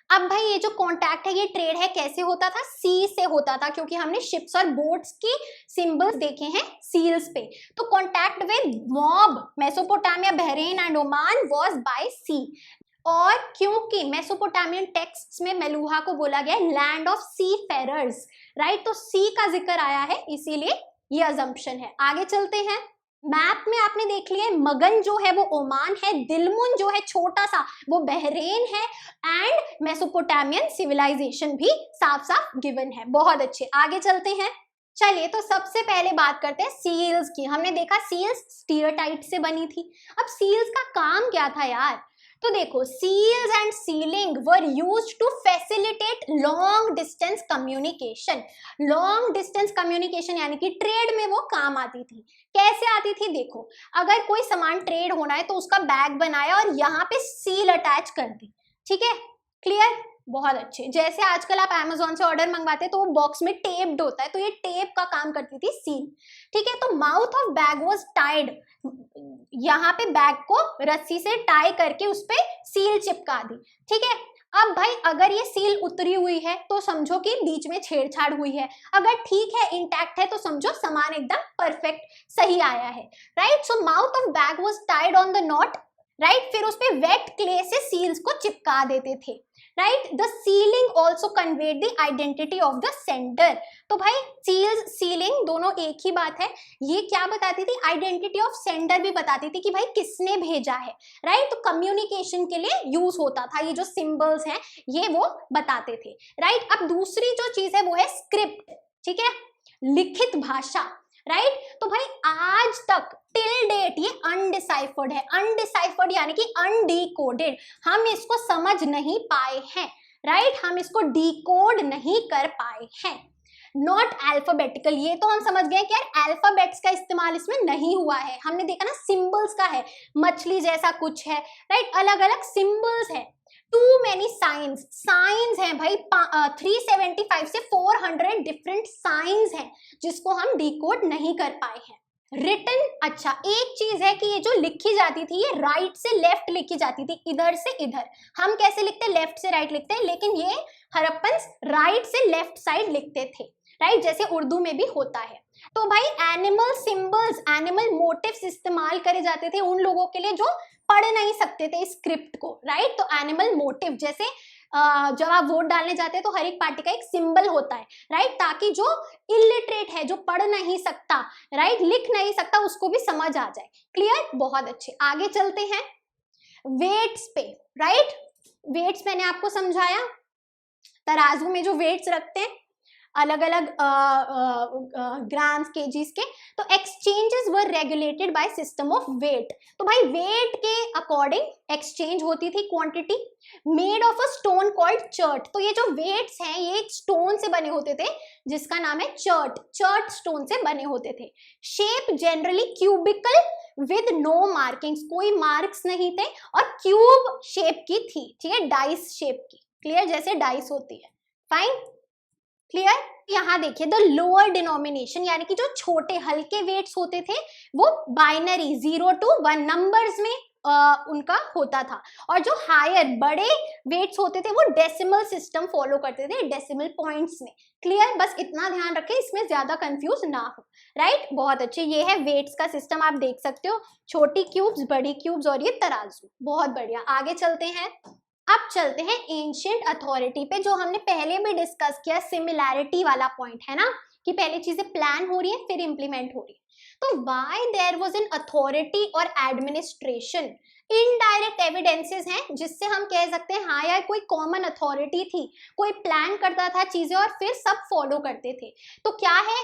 अब भाई ये जो कॉन्टैक्ट है, ये ट्रेड है, कैसे होता था, सी से होता था, क्योंकि हमने शिप्स और बोट्स की सिंबल्स देखे हैं सील्स पे। तो contact with mob Mesopotamia, Bahrain and Oman was by sea. और क्योंकि मेसोपोटामियन टेक्स्ट्स में मेलुहा को बोला गया land of seafarers, right, तो सी का जिक्र आया है, इसीलिए ये अजम्पशन है। आगे चलते हैं, मैप में आपने देख लिया मगन जो है वो ओमान है, दिलमुन जो है छोटा सा वो बहरेन है, एंड मेसोपोटामियन सिविलाइजेशन भी साफ साफ गिवन है, बहुत अच्छे। आगे चलते हैं, चलिए तो सबसे पहले बात करते हैं सील्स की। हमने देखा सील्स स्टीयरटाइट से बनी थी। अब सील्स का काम क्या था यार, तो देखो seals and sealing were used to facilitate long distance communication. Long distance communication यानी कि ट्रेड में वो काम आती थी। कैसे आती थी, देखो अगर कोई सामान ट्रेड होना है तो उसका बैग बनाया और यहाँ पे सील अटैच कर दी, ठीक है, क्लियर, बहुत अच्छे। जैसे आजकल आप Amazon से ऑर्डर मंगवाते हैं तो वो बॉक्स में टेप्ड होता है, तो ये टेप का काम करती थी सील, ठीक है। तो mouth of bag was tied, यहाँ पे बैग को रस्सी से टाई करके उस पे सील चिपका दी, ठीक है। अब भाई अगर ये सील उतरी हुई है तो समझो कि बीच में छेड़छाड़ हुई है, अगर ठीक है इंटैक्ट है तो समझो सामान एकदम परफेक्ट सही आया है, right. So mouth of bag was tied on the knot, right, फिर उस पे वेट क्ले से सील्स को चिपका देते थे, right. The ceiling also conveyed the identity of the sender. तो भाई सीलिंग दोनों एक ही बात है। ये क्या बताती थी? आइडेंटिटी ऑफ सेंडर भी बताती थी कि भाई किसने भेजा है, राइट। तो कम्युनिकेशन के लिए यूज होता था, ये जो सिंबल्स हैं ये वो बताते थे, राइट। अब दूसरी जो चीज है वो है स्क्रिप्ट, ठीक है, लिखित भाषा, राइट। तो भाई आज तक टिल डेट ये अनडिसाइफर्ड है, अनडिसाइफर्ड यानी कि अनडीकोडेड, हम इसको समझ नहीं पाए हैं, राइट, हम इसको डिकोड नहीं कर पाए हैं। नॉट अल्फाबेटिकल, ये तो हम समझ गए कि यार अल्फाबेट्स का इस्तेमाल इसमें नहीं हुआ है, हमने देखा ना सिंबल्स का है, मछली जैसा कुछ है, राइट, अलग अलग सिंबल्स है। टू मेनी साइंस, साइंस हैं भाई 375 से 400 डिफरेंट साइंस हैं जिसको हम डिकोड नहीं कर पाए हैं। रिटन, अच्छा एक चीज है कि ये जो लिखी जाती थी ये राइट से लेफ्ट लिखी जाती थी, इधर से इधर। हम कैसे लिखते हैं? लेफ्ट से राइट लिखते हैं, लेकिन ये हड़प्पन्स राइट से लेफ्ट साइड लिखते थे, राइट, जैसे उर्दू में भी होता है। तो भाई एनिमल सिंबल्स, एनिमल मोटिव्स इस्तेमाल करे जाते थे उन लोगों के लिए जो पढ़ नहीं सकते थे स्क्रिप्ट को, राइट। तो एनिमल मोटिव, जैसे जब आप वोट डालने जाते हैं तो हर एक पार्टी का एक सिंबल होता है, राइट, ताकि जो इलिटरेट है, जो पढ़ नहीं सकता, राइट, लिख नहीं सकता, उसको भी समझ आ जाए। क्लियर? बहुत अच्छे। आगे चलते हैं वेट्स पे, राइट। वेट्स मैंने आपको समझाया, तराजू में जो वेट्स रखते हैं अलग अलग ग्राम्स केजीज के, तो exchanges were regulated by system of weight. तो भाई वेट के अकॉर्डिंग एक्सचेंज होती थी quantity, made of a stone called chert. तो ये जो वेट्स हैं ये एक स्टोन से बने होते थे जिसका नाम है चर्ट, चर्ट स्टोन से बने होते थे। Shape generally cubical with no markings, कोई मार्क्स नहीं थे, और क्यूब शेप की थी, ठीक है, डाइस शेप की। क्लियर? जैसे डाइस होती है। Fine, clear? यहाँ देखिए द लोअर डिनोमिनेशन, यानी कि जो छोटे हल्के वेट्स होते थे वो बाइनरी 0 to 1 नंबर्स में उनका होता था, और जो हायर बड़े वेट्स होते थे वो डेसिमल सिस्टम फॉलो करते थे, डेसिमल पॉइंट्स में। क्लियर? बस इतना ध्यान रखें, इसमें ज्यादा कंफ्यूज ना हो, राइट। बहुत अच्छे, ये है वेट्स का सिस्टम, आप देख सकते हो, छोटी क्यूब्स, बड़ी क्यूब्स, और ये तराजू। बहुत बढ़िया। आगे चलते हैं, अब चलते हैं एंशिएंट अथॉरिटी पे, जो हमने पहले भी डिस्कस किया, सिमिलैरिटी वाला पॉइंट है ना, कि पहले चीजें प्लान हो रही है फिर इंप्लीमेंट हो रही है। तो why there was an authority और एडमिनिस्ट्रेशन? इनडायरेक्ट एविडेंसेस हैं जिससे हम कह सकते हैं हाँ यार कोई कॉमन अथॉरिटी थी, कोई प्लान करता था चीजें और फिर सब फॉलो करते थे। तो क्या है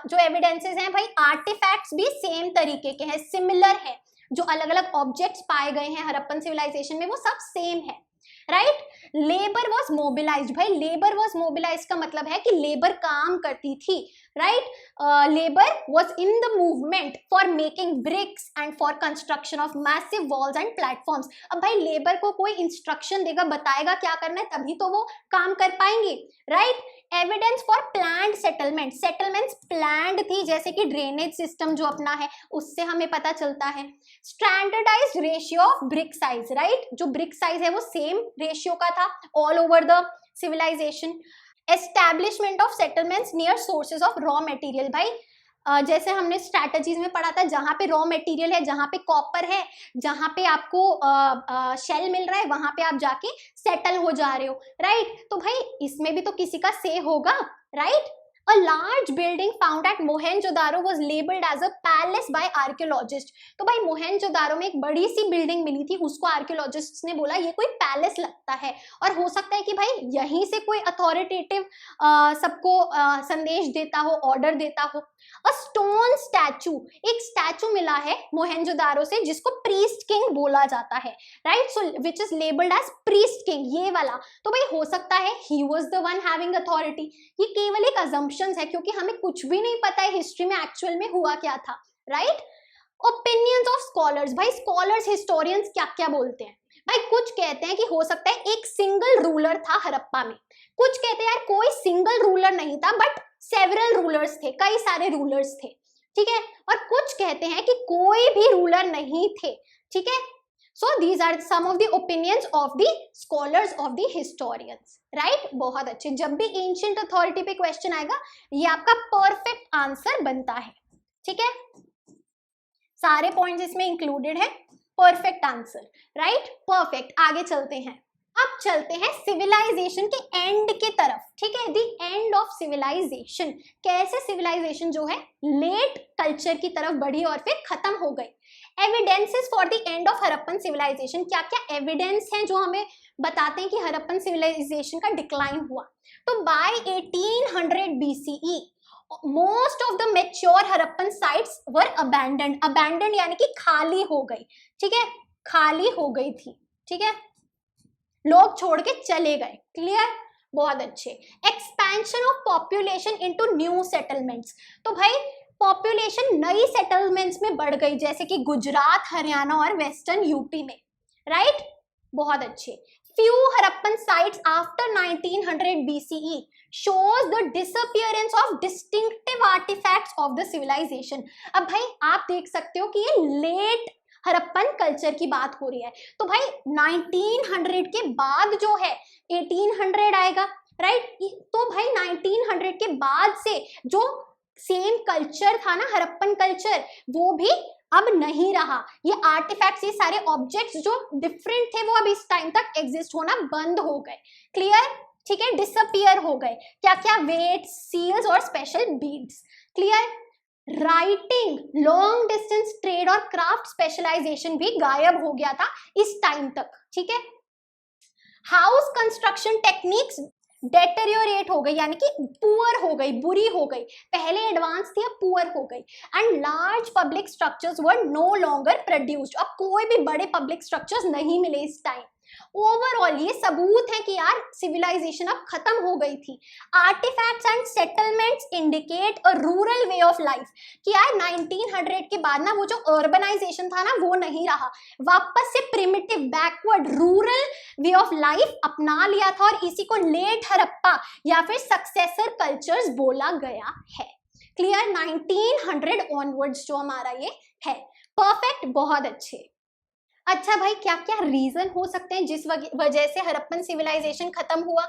जो एविडेंसेस हैं भाई? आर्टिफैक्ट्स भी सेम तरीके के हैं, सिमिलर है, जो अलग अलग ऑब्जेक्ट्स पाए गए हैं हड़प्पन सिविलाइजेशन में वो सब सेम है, राइट। लेबर वॉज मोबिलाइज्ड, भाई लेबर वॉज मोबिलाइज्ड का मतलब है कि लेबर काम करती थी, right. Labour was in the movement for making bricks and for construction of massive walls and platforms. अब भाई लेबर को कोई इंस्ट्रक्शन देगा, बताएगा क्या करना है, तभी तो वो काम कर पाएंगे, right. Evidence for planned settlement, settlements planned थी, जैसे कि ड्रेनेज सिस्टम जो अपना है उससे हमें पता चलता है। Standardised ratio of brick size, right, जो ब्रिक साइज है वो सेम रेशियो का था all over the civilisation. Establishment of settlements near sources of raw material, भाई जैसे हमने स्ट्रैटेजीज में पढ़ा था, जहां पे रॉ मटेरियल है, जहां पे कॉपर है, जहां पे आपको शेल मिल रहा है, वहां पे आप जाके सेटल हो जा रहे हो, राइट। तो भाई इसमें भी तो किसी का से होगा, right. A large building found at Mohenjo-daro was labeled as a palace by archaeologists। तो भाई मोहेंजोदारो में एक बड़ी सी बिल्डिंग मिली थी, उसको आर्कियोलॉजिस्ट्स ने बोला ये कोई पैलेस लगता है, और हो सकता है कि भाई यहीं से कोई अथॉरिटेटिव सबको संदेश देता हो, ऑर्डर देता हो। अ स्टोन स्टैचू, एक स्टैचू मिला है मोहेंजोदारो से जिसको प्रीस्ट किंग बोला जाता है, right, so which is labelled as priest king, ये वाला। तो भाई हो सकता है he was the one having authority. ये केवल एक अजम्पशंस है क्योंकि हमें कुछ भी नहीं पता है हिस्ट्री में एक्चुअल में हुआ क्या था, राइट। ओपिनियंस ऑफ स्कॉलर्स, भाई स्कॉलर्स हिस्टोरियंस क्या क्या बोलते हैं? भाई कुछ कहते हैं कि हो सकता है एक सिंगल रूलर था हड़प्पा में, कुछ कहते हैं यार कोई सिंगल रूलर नहीं था बट सेवरल रूलर्स थे, कई सारे रूलर्स थे, ठीक है, और कुछ कहते हैं कि कोई भी रूलर नहीं थे, ठीक है। So these are some of the opinions of the scholars of the historians, right. बहुत अच्छे, जब भी एंशिएंट अथॉरिटी पे क्वेश्चन आएगा ये आपका परफेक्ट आंसर बनता है, ठीक है, सारे पॉइंट्स इसमें इंक्लूडेड है, परफेक्ट आंसर, राइट, परफेक्ट। आगे चलते हैं, अब चलते हैं सिविलाइजेशन के एंड के तरफ, ठीक है, द एंड ऑफ सिविलाइजेशन। कैसे सिविलाइजेशन जो है लेट कल्चर की तरफ बढ़ी और फिर खत्म हो गई। Evidences for the end of Harappan civilisation, क्या क्या एविडेंस हैं जो हमें बताते हैं कि हड़प्पन सिविलाइजेशन का डिक्लाइन हुआ। तो by 1800 BCE most of the mature Harappan sites were abandoned. Abandoned यानी कि खाली हो गई, ठीक है, खाली हो गई थी, ठीक है, लोग छोड़ के चले गए। क्लियर, बहुत अच्छे। Expansion of population into new settlements, तो भाई पॉपुलेशन नई सेटलमेंट्स में बढ़ गई, जैसे कि गुजरात, हरियाणा और वेस्टर्न यूपी में, राइट, बहुत अच्छे। Few Harappan sites after 1900 BCE shows the disappearance of distinctive artifacts of the civilization। अब भाई आप देख सकते हो कि ये लेट हड़प्पन कल्चर की बात हो रही है, तो भाई 1900 के बाद जो है 1800 आएगा, राइट, तो भाई 1900 के बाद से जो सेम कल्चर था ना हड़प्पन कल्चर, वो भी अब नहीं रहा। ये आर्टिफैक्ट्स, ये सारे ऑब्जेक्ट्स जो डिफरेंट थे वो अब इस टाइम तक एग्जिस्ट होना बंद हो गए। क्लियर, ठीक है, डिसअपियर हो गए। क्या क्या, वेट्स, सील्स और special beads. Clear, writing, long distance trade और क्राफ्ट स्पेशलाइजेशन भी गायब हो गया था इस टाइम तक, ठीक है। हाउस कंस्ट्रक्शन टेक्निक्स डेटेरियोरेट हो गई, यानी कि पुअर हो गई, बुरी हो गई, पहले एडवांस थी अब पुअर हो गई। And large public structures were no longer produced, अब कोई भी बड़े पब्लिक स्ट्रक्चर्स नहीं मिले इस टाइम। ओवरऑल ये सबूत है कि यार सिविलाइजेशन अब खत्म हो गई थी। Artefacts and settlements indicate a rural way of life, कि यार 1900 के बाद ना वो जो अर्बनाइजेशन था ना वो नहीं रहा, वापस से primitive, backward, rural way of life अपना लिया था, और इसी को लेट हड़प्पा या फिर सक्सेसर कल्चर्स बोला गया है। क्लियर, 1900 ऑनवर्ड्स जो हमारा ये है। परफेक्ट, बहुत अच्छे। अच्छा भाई, क्या क्या रीजन हो सकते हैं जिस वजह से हड़प्पन सिविलाइजेशन खत्म हुआ।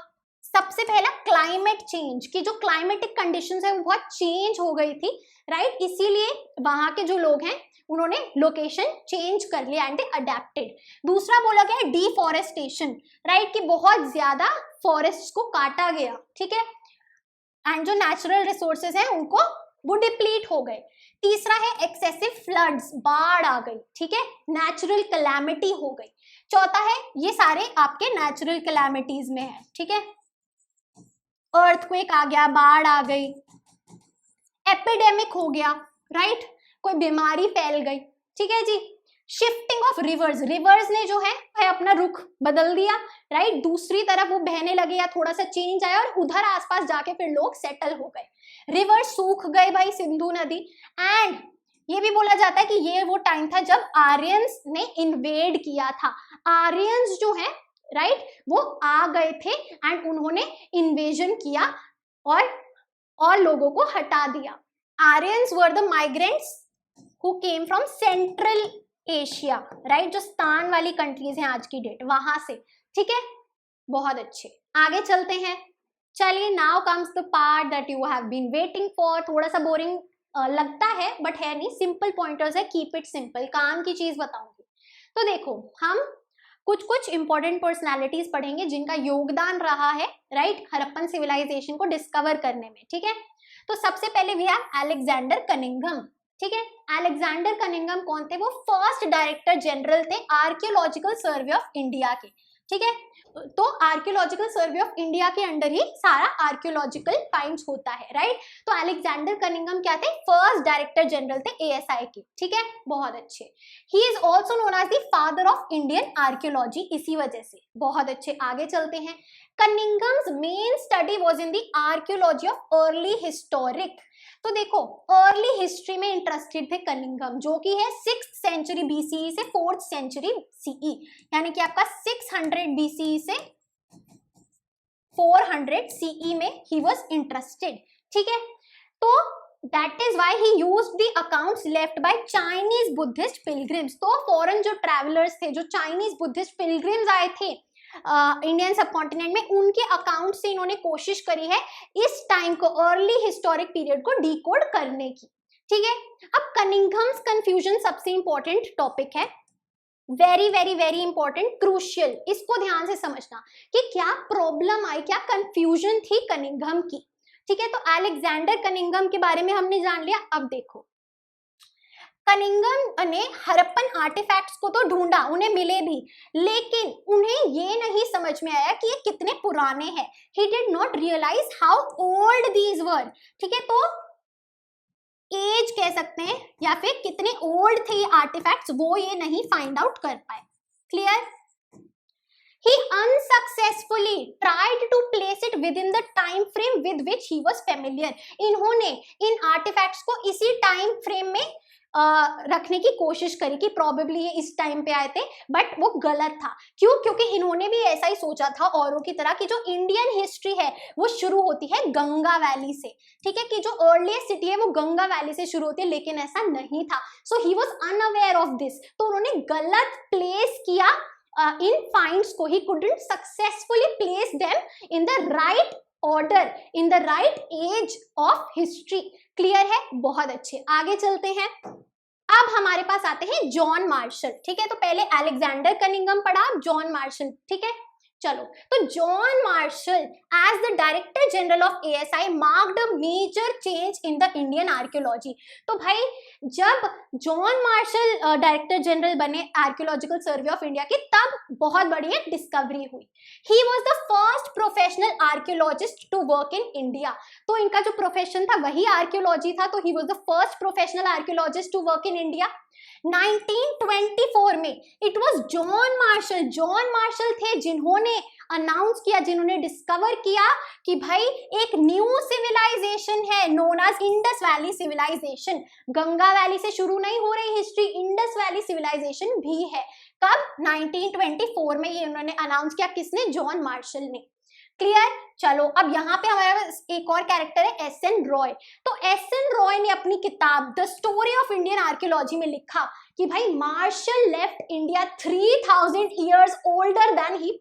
सबसे पहला क्लाइमेट चेंज, की जो क्लाइमेटिक कंडीशंस है वो बहुत चेंज हो गई थी, राइट, इसीलिए वहां के जो लोग हैं उन्होंने लोकेशन चेंज कर लिया एंड अडेप्टेड। दूसरा बोला गया डिफॉरेस्टेशन, राइट, कि बहुत ज्यादा फॉरेस्ट को काटा गया, ठीक है, एंड जो नेचुरल रिसोर्सेज हैं उनको वो डिप्लीट हो गए। तीसरा है एक्सेसिव फ्लड्स, बाढ़ आ गई, ठीक है, नेचुरल कैलामिटी हो गई। चौथा है, ये सारे आपके नेचुरल कैलामिटीज में है, ठीक है, अर्थक्वेक आ गया, बाढ़ आ गई, एपिडेमिक हो गया, राइट, कोई बीमारी फैल गई, ठीक है जी। शिफ्टिंग ऑफ रिवर्स, रिवर्स ने जो है अपना रुख बदल दिया, राइट, दूसरी तरफ वो बहने लगे या थोड़ा सा चेंज आया और उधर आसपास जाके फिर लोग सेटल हो गए। रिवर सूख गए भाई, सिंधु नदी। एंड ये भी बोला जाता है कि ये वो टाइम था जब आर्यंस ने इन्वेड किया था। आर्यंस जो है, राइट, वो आ गए थे एंड उन्होंने इन्वेजन किया और लोगों को हटा दिया। Aryans were the migrants who came from central Asia, right, जो स्थान वाली कंट्रीज हैं आज की डेट, वहां से, ठीक है, बहुत अच्छे। आगे चलते हैं, चलिए, now comes the part that you have been waiting for. थोड़ा सा बोरिंग लगता है बट है नहीं, सिंपल पॉइंटर्स है, कीप इट सिंपल, काम की चीज बताऊंगी। तो देखो, हम कुछ इंपॉर्टेंट पर्सनालिटीज पढ़ेंगे जिनका योगदान रहा है, राइट, हड़प्पन सिविलाइजेशन को डिस्कवर करने में, ठीक है। तो सबसे पहले वी हैव अलेक्जेंडर कनिंघम, ठीक है। अलेक्जेंडर कनिंघम कौन थे? वो फर्स्ट डायरेक्टर जनरल थे आर्कियोलॉजिकल सर्वे ऑफ इंडिया के, ठीक है। तो आर्कियोलॉजिकल सर्वे ऑफ इंडिया के अंडर ही सारा आर्कियोलॉजिकल फाइंड्स होता है, राइट। तो अलेक्जेंडर कनिंघम क्या थे? फर्स्ट डायरेक्टर जनरल थे एएसआई के, ठीक है, बहुत अच्छे। He is also known as the father of Indian archaeology, इसी वजह से, बहुत अच्छे। आगे चलते हैं, Cunningham's main study was in the archaeology of early historic. तो देखो, अर्ली हिस्ट्री में इंटरेस्टेड थे कनिंघम, जो कि है 6th सेंचुरी बीसीई से 4th सेंचुरी सीई, यानी कि आपका 600 बीसीई से 400 सीई में ही वाज इंटरेस्टेड, ठीक है। तो that is why he used the accounts left by Chinese Buddhist pilgrims. तो फॉरेन जो ट्रैवलर्स थे, जो चाइनीज बुद्धिस्ट पिलग्रिम्स आए थे इंडियन सबकॉन्टिनेंट में, उनके अकाउंट से इन्होंने कोशिश करी है इस टाइम को, अर्ली हिस्टोरिक पीरियड को डिकोड करने की, ठीक है। अब कनिंघम्स कंफ्यूजन सबसे इंपॉर्टेंट टॉपिक है। Very very very important, crucial, इसको ध्यान से समझना कि क्या प्रॉब्लम आई, क्या कंफ्यूजन थी कनिंघम की। ठीक है, तो अलेक्जेंडर कनिंघम के बारे में हमने जान लिया। अब देखो, कनिंघम ने हड़प्पन आर्टिफैक्ट्स को तो ढूंढा, उन्हें मिले भी, लेकिन उन्हें ये नहीं समझ में आया कि ये कितने पुराने हैं। He did not realise how old these were. ठीक है, तो एज कह सकते हैं या फिर कितने ओल्ड थे ये आर्टिफैक्ट्स, वो ये नहीं फाइंड आउट कर पाए। Clear? He unsuccessfully tried to place it within the time frame with which he was familiar. इन्होंने इन आर्टिफैक्ट्स को इसी टाइम फ्रेम में रखने की कोशिश करी कि प्रोबेबली ये इस टाइम पे आए थे, बट वो गलत था। क्यों? क्योंकि इन्होंने भी ऐसा ही सोचा था औरों की तरह कि जो इंडियन हिस्ट्री है वो शुरू होती है गंगा वैली से। ठीक है, कि जो अर्लीस्ट सिटी है वो गंगा वैली से शुरू होती है, लेकिन ऐसा नहीं था। So he was unaware of this, तो उन्होंने गलत प्लेस किया इन फाइंड्स को। He couldn't successfully place them in the right order, in the right age of history. Clear है? बहुत अच्छे, आगे चलते हैं। अब हमारे पास आते हैं जॉन मार्शल। ठीक है, तो पहले अलेक्जेंडर कनिंघम पढ़ा, अब जॉन मार्शल। ठीक है, चलो, तो John Marshall as the director general of ASI marked a major change in the Indian archaeology. तो भाई जब जॉन मार्शल डायरेक्टर जनरल बने आर्कियोलॉजिकल सर्वे ऑफ इंडिया के, तब बहुत बड़ी एक डिस्कवरी हुई। He was the first professional archaeologist to work in India. तो इनका जो प्रोफेशन था वही आर्कियोलॉजी था, तो he was the first professional archaeologist to work in India. 1924 में it was John Marshall, John Marshall थे जिन्होंने अनाउंस किया, जिन्होंने डिस्कवर किया कि भाई एक न्यू सिविलाइजेशन है known as Indus valley civilisation. Ganga valley से शुरू नहीं हो रही हिस्ट्री, इंडस वैली सिविलाइजेशन भी है। कब? 1924 में ये उन्होंने अनाउंस किया। किसने? जॉन मार्शल ने। क्लियर? चलो, अब यहाँ पे हमारे पास एक और कैरेक्टर है एस.एन. रॉय। तो एस.एन. रॉय ने अपनी किताब the story of Indian archaeology में लिखा कि भाई Marshall left India 3000 years older than he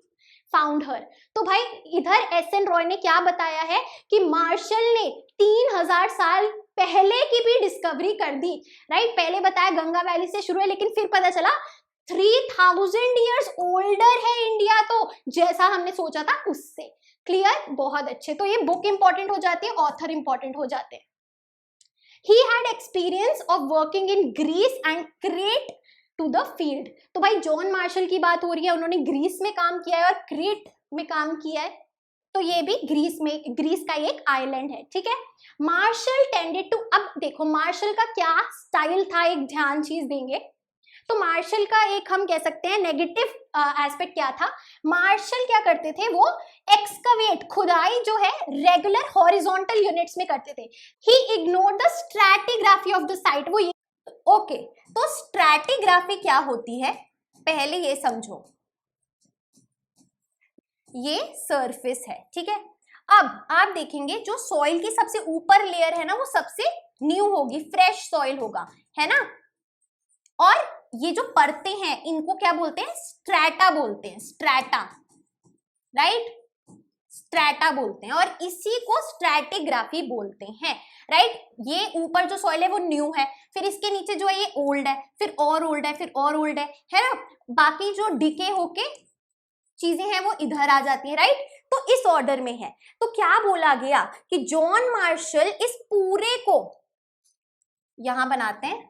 found her. तो भाई इधर एस.एन. रॉय ने क्या बताया है कि मार्शल ने 3000 साल पहले की भी डिस्कवरी कर दी। राइट, पहले बताया गंगा वैली से शुरू है, लेकिन फिर पता चला 3000 ईयर्स ओल्डर है इंडिया, तो जैसा हमने सोचा था उससे। क्लियर? बहुत अच्छे, तो ये बुक इंपॉर्टेंट हो जाती है, ऑथर इंपॉर्टेंट हो जाते हैं। He had experience of working in Greece and Crete to the field। तो भाई जॉन मार्शल की बात हो रही है, उन्होंने ग्रीस में काम किया है और क्रेट में काम किया है, तो ये भी ग्रीस में, ग्रीस का एक आइलैंड है। ठीक है, मार्शल टेंडेड टू, अब देखो मार्शल का क्या स्टाइल था, एक ध्यान चीज देंगे। तो मार्शल का एक हम कह सकते हैं नेगेटिव एस्पेक्ट क्या था। मार्शल क्या करते थे, वो एक्सकवेट, खुदाई जो है रेगुलर हॉरिजॉन्टल यूनिट्स में करते थे। ही ignored the stratigraphy of the site. वो ये ओके, तो स्ट्रैटिग्राफी क्या होती है पहले ये समझो। ये सरफेस है, ठीक है। अब आप देखेंगे जो सॉइल की सबसे ऊपर लेयर है ना, वो सबसे न्यू होगी, फ्रेश सॉइल होगा, है ना। और ये जो परतें हैं इनको क्या बोलते हैं? स्ट्रैटा बोलते हैं, स्ट्रैटा, राइट, स्ट्रैटा बोलते हैं, और इसी को स्ट्रैटिग्राफी बोलते हैं, राइट। ये ऊपर जो सॉइल है वो न्यू है, फिर इसके नीचे जो है ये ओल्ड है, फिर और ओल्ड है, फिर और ओल्ड है ना। बाकी जो डिके होके चीजें हैं वो इधर आ जाती है, राइट। तो इस ऑर्डर में है। तो क्या बोला गया कि जॉन मार्शल इस पूरे को यहां बनाते हैं,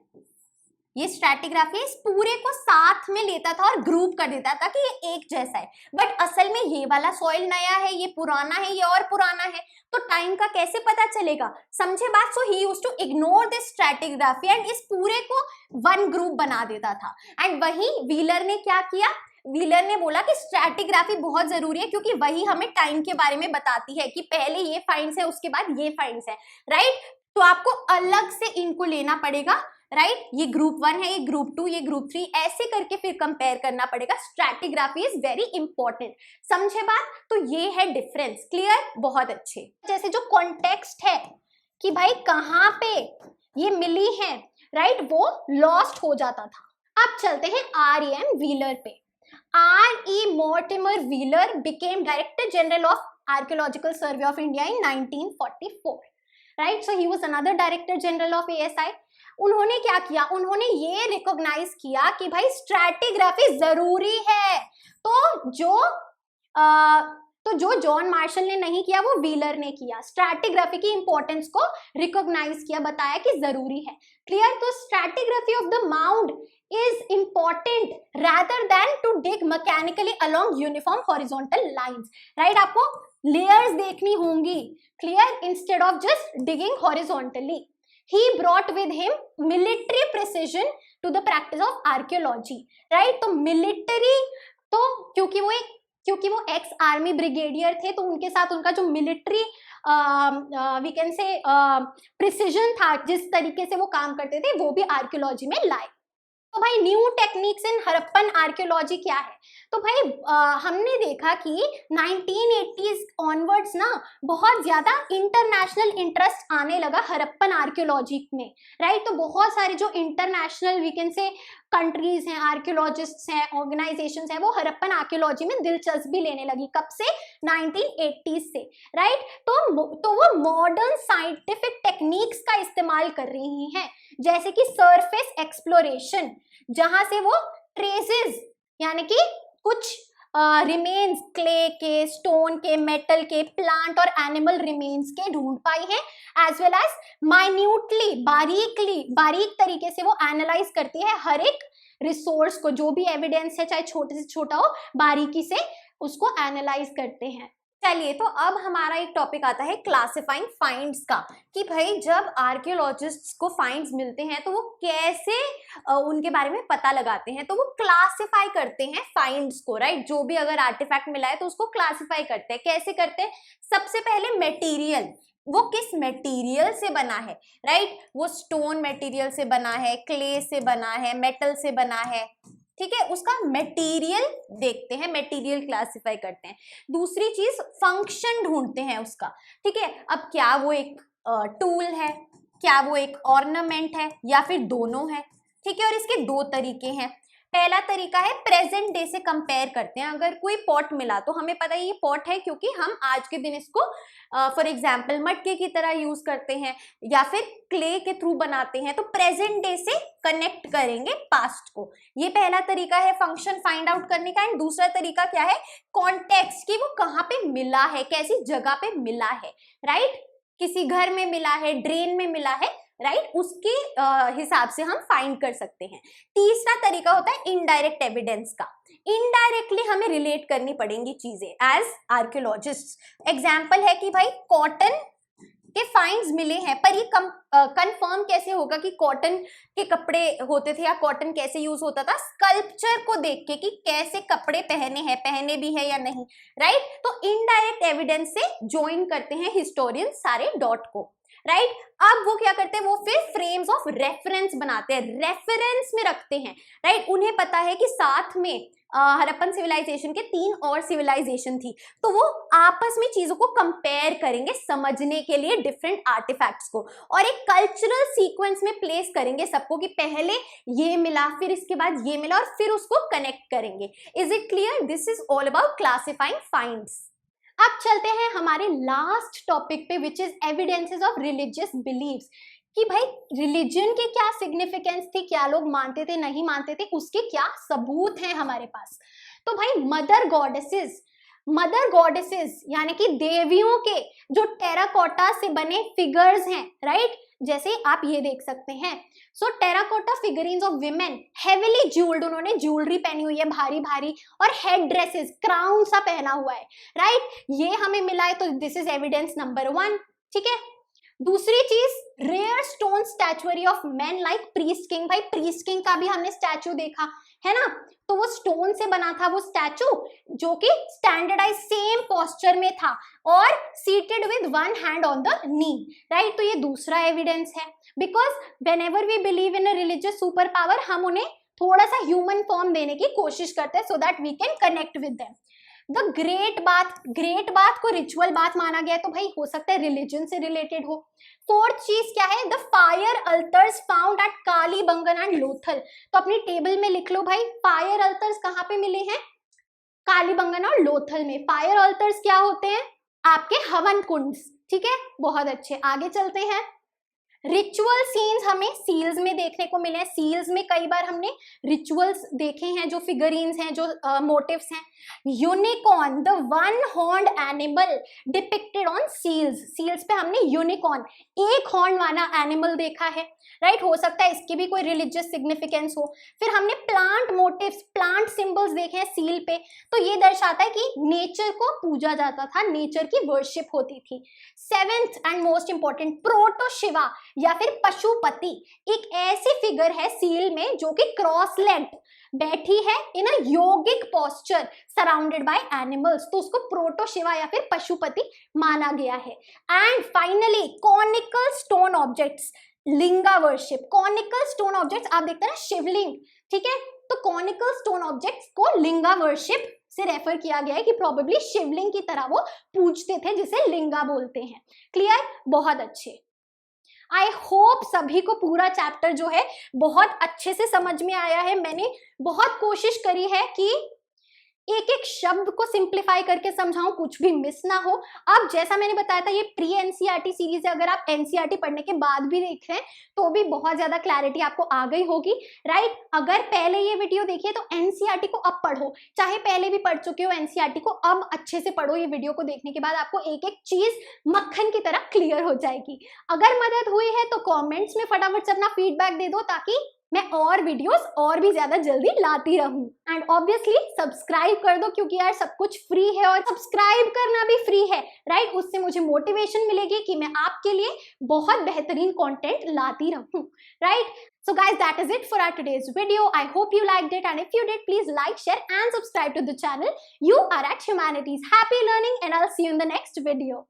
ये स्ट्रैटिग्राफी इस पूरे को साथ में लेता था और ग्रुप कर देता था कि ये एक जैसा है, बट असल में ये वाला सॉइल नया है, ये पुराना है, ये और पुराना है, तो टाइम का कैसे पता चलेगा? समझे बात? So he used to ignore this stratigraphy and इस पूरे को वन ग्रुप बना देता था। एंड वही व्हीलर ने क्या किया? व्हीलर ने बोला कि स्ट्रैटिग्राफी बहुत जरूरी है, क्योंकि वही हमें टाइम के बारे में बताती है कि पहले ये फाइंड्स है, उसके बाद ये फाइंड्स है, राइट। तो आपको अलग से इनको लेना पड़ेगा, राइट। ये ग्रुप 1 है, ये ग्रुप 2, ये ग्रुप 3, ऐसे करके फिर कंपेयर करना पड़ेगा। स्ट्रैटिग्राफी इज वेरी इंपॉर्टेंट, समझे बात? तो ये है डिफरेंस। क्लियर? बहुत अच्छे। जैसे जो कॉन्टेक्स्ट है कि भाई कहाँ पे ये मिली है, राइट, वो लॉस्ट हो जाता था। अब चलते हैं R.E.M. व्हीलर पे। R.E. Mortimer Wheeler became Director General of Archaeological Survey of India in 1944. Right, so he was another Director General of ASI. उन्होंने क्या किया, उन्होंने ये रिकॉग्नाइज किया कि भाई स्ट्रैटिग्राफी जरूरी है। तो जो जॉन मार्शल ने नहीं किया वो व्हीलर ने किया, स्ट्रैटिग्राफी की इंपॉर्टेंस को रिकॉग्नाइज किया, बताया कि जरूरी है। क्लियर? तो stratigraphy of the mound is important rather than to dig mechanically along uniform horizontal lines, right? आपको layers देखनी होंगी, clear? Instead of just digging horizontally, he brought with him military precision to the practice of archaeology, right? तो military, तो क्योंकि वो ex army brigadier थे, तो उनके साथ उनका जो military we can say precision था, जिस तरीके से वो काम करते थे, वो भी आर्कियोलॉजी में लाए। तो भाई new techniques in Harappan archaeology क्या है? तो भाई हमने देखा कि 1980s ऑनवर्ड्स ना बहुत ज्यादा इंटरनेशनल इंटरेस्ट आने लगा हड़प्पन आर्कियोलॉजी में, राइट? तो बहुत सारे जो international we can say countries हैं, आर्कियोलॉजिस्ट्स हैं, ऑर्गेनाइजेशंस हैं, वो हड़प्पन आर्कियोलॉजी में दिलचस्पी लेने लगी। कब से? 1980s से, राइट? तो वो मॉडर्न साइंटिफिक टेक्निक्स का इस्तेमाल कर रही हैं, जैसे कि सरफेस एक्सप्लोरेशन, जहां से वो ट्रेसेस यानी कि कुछ रिमेन्स क्ले के, स्टोन के, मेटल के, प्लांट और एनिमल रिमेन्स के ढूंढ पाई है, एज वेल एज माइन्यूटली, बारीक तरीके से वो एनालाइज करती है हर एक रिसोर्स को, जो भी एविडेंस है चाहे छोटे से छोटा हो, बारीकी से उसको एनालाइज करते हैं। चलिए, तो अब हमारा एक टॉपिक आता है क्लासिफाइंग फाइंड्स का, कि भाई जब आर्कियोलॉजिस्ट्स को फाइंड्स मिलते हैं तो वो कैसे उनके बारे में पता लगाते हैं। तो वो क्लासिफाई करते हैं फाइंड्स को, राइट? जो भी अगर आर्टिफैक्ट मिला है तो उसको क्लासिफाई करते हैं। कैसे करते हैं? सबसे पहले मटेरियल, वो किस मटेरियल से बना है, राइट? वो स्टोन मटेरियल से बना है, क्ले से बना है, मेटल से बना है, ठीक है? उसका मटेरियल देखते हैं, मटेरियल क्लासिफाई करते हैं। दूसरी चीज फंक्शन ढूंढते हैं उसका, ठीक है? अब क्या वो एक टूल है, क्या वो एक ऑर्नामेंट है, या फिर दोनों है, ठीक है? और इसके दो तरीके हैं। पहला तरीका है प्रेजेंट डे से कंपेयर करते हैं। अगर कोई पॉट मिला तो हमें पता है ये पॉट है, क्योंकि हम आज के दिन इसको फॉर एग्जाम्पल मटके की तरह यूज करते हैं या फिर क्ले के थ्रू बनाते हैं, तो प्रेजेंट डे से कनेक्ट करेंगे पास्ट को। ये पहला तरीका है फंक्शन फाइंड आउट करने का। एंड दूसरा तरीका क्या है? कॉन्टेक्स्ट, कि वो कहाँ पे मिला है, कैसी जगह पे मिला है, राइट? किसी घर में मिला है, ड्रेन में मिला है, राइट? उसके हिसाब से हम फाइंड कर सकते हैं। तीसरा तरीका होता है इनडायरेक्ट एविडेंस का। इनडायरेक्टली हमें रिलेट करनी पड़ेंगी चीजें एज आर्कियोलॉजिस्ट। एग्जाम्पल है कि भाई कॉटन के फाइंड्स मिले हैं, पर ये कंफर्म कैसे होगा कि कॉटन के कपड़े होते थे या कॉटन कैसे यूज होता था? स्कल्पचर को देख के कि कैसे कपड़े पहने हैं, पहने भी है या नहीं, राइट? तो इनडायरेक्ट एविडेंस से ज्वाइन करते हैं हिस्टोरियन सारे डॉट को, राइट? अब वो क्या करते हैं? वो फिर फ्रेम्स ऑफ रेफरेंस बनाते हैं, रेफरेंस में रखते हैं, राइट? उन्हें पता है कि साथ में हड़प्पन सिविलाइजेशन के 3 और सिविलाइजेशन थी, तो वो आपस में चीजों को कंपेयर करेंगे समझने के लिए डिफरेंट आर्टिफैक्ट्स को, और एक कल्चरल सीक्वेंस में प्लेस करेंगे सबको कि पहले ये मिला, फिर इसके बाद ये मिला, और फिर उसको कनेक्ट करेंगे। Is it clear? This is all about classifying finds. अब चलते हैं हमारे लास्ट टॉपिक पे, which is evidences of religious believes, कि भाई रिलीजन के क्या सिग्निफिकेंस थी, क्या लोग मानते थे, नहीं मानते थे, उसके क्या सबूत हैं हमारे पास। तो भाई मदर गॉडेसेस यानी कि देवियों के जो टेराकोटा से बने फिगर्स हैं, राइट? जैसे आप ये देख सकते हैं, so terracotta figurines of women heavily jewelled, उन्होंने ज्वेलरी पहनी हुई है भारी भारी, और हेड ड्रेसेस, क्राउन सा पहना हुआ है, राइट? ये हमें मिला है, तो दिस इज एविडेंस नंबर 1, ठीक है? दूसरी चीज, rare stone statuary of men like priest king. भाई प्रीस्ट किंग का भी हमने स्टैचू देखा है ना, तो वो स्टोन से बना था वो स्टैचू, जो कि स्टैंडर्डाइज सेम पोस्चर में था और seated with one hand on the knee, right? तो ये दूसरा एविडेंस है, because whenever we believe in a religious super power, हम उन्हें थोड़ा सा ह्यूमन फॉर्म देने की कोशिश करते हैं, so that we can connect with them. The great bath को रिचुअल बाथ माना गया है, तो भाई हो सकता है रिलीजन से रिलेटेड हो। फोर्थ चीज क्या है? The fire altars found at Kalibangan and Lothal. तो अपनी टेबल में लिख लो भाई, फायर अल्टर्स कहाँ पे मिले हैं? कालीबंगन और लोथल में। फायर अल्टर्स क्या होते हैं? आपके हवन कुंड्स, ठीक है? बहुत अच्छे, आगे चलते हैं। रिचुअल सीन्स हमें सील्स में देखने को मिले हैं। सील्स में कई बार हमने रिचुअल्स देखे हैं, जो फिगरीन्स हैं, जो मोटिव्स हैं। Unicorn, the one horned animal depicted on seals. Seals पे हमने यूनिकॉर्न, एक हॉर्न वाला एनिमल देखा है, राइट। हो सकता है इसकी भी कोई रिलीजियस सिग्निफिकेंस हो। फिर हमने प्लांट मोटिव्स, प्लांट सिंबल्स देखे हैं सील पे, तो ये दर्शाता है कि नेचर को पूजा जाता था, नेचर की वर्शिप होती थी। Seventh and most important, proto Shiva या फिर पशुपति, एक ऐसी फिगर है सील में जो कि क्रॉस लेग्ड बैठी है इन अ योगिक पोस्चर सराउंडेड बाय एनिमल्स, तो उसको प्रोटो शिवा या फिर पशुपति माना गया है। And finally conical stone objects, linga worship. Conical stone objects आप देखते हैं ना, शिवलिंग, ठीक है, तो कॉनिकल स्टोन ऑब्जेक्ट्स को लिंगा वर्शिप से रेफर किया गया है कि प्रोबेबली शिवलिंग की तरह वो पूजते थे, जिसे लिंगा बोलते हैं। क्लियर, बहुत अच्छे। आई होप सभी को पूरा चैप्टर जो है बहुत अच्छे से समझ में आया है। मैंने बहुत कोशिश करी है कि एक एक शब्द को सिंप्लीफाई करके समझाऊं, कुछ भी मिस ना हो। अब जैसा मैंने बताया था, ये प्री एनसीईआरटी सीरीज है, अगर आप एनसीईआरटी पढ़ने के बाद भी देख रहे हैं तो भी बहुत ज्यादा क्लैरिटी आपको आ गई होगी, राइट। अगर पहले ये वीडियो देखिए तो एनसीईआरटी को अब पढ़ो, चाहे पहले भी पढ़ चुके हो एनसीईआरटी को, अब अच्छे से पढ़ो। ये वीडियो को देखने के बाद आपको एक एक चीज मक्खन की तरह क्लियर हो जाएगी। अगर मदद हुई है तो कॉमेंट्स में फटाफट से अपना फीडबैक दे दो, ताकि मैं और वीडियोस और भी ज्यादा जल्दी लाती रहूं। एंड ऑब्वियसली सब्सक्राइब कर दो, क्योंकि यार सब कुछ फ्री है और सब्सक्राइब करना भी फ्री है, राइट। उससे मुझे मोटिवेशन मिलेगी कि मैं आपके लिए बहुत बेहतरीन कंटेंट लाती रहूं, right. So guys, that is it for our today's video. I hope you liked it, and if you did, please like, share and subscribe to the channel. You are at Humanities. Happy learning, and I'll see you in the next video.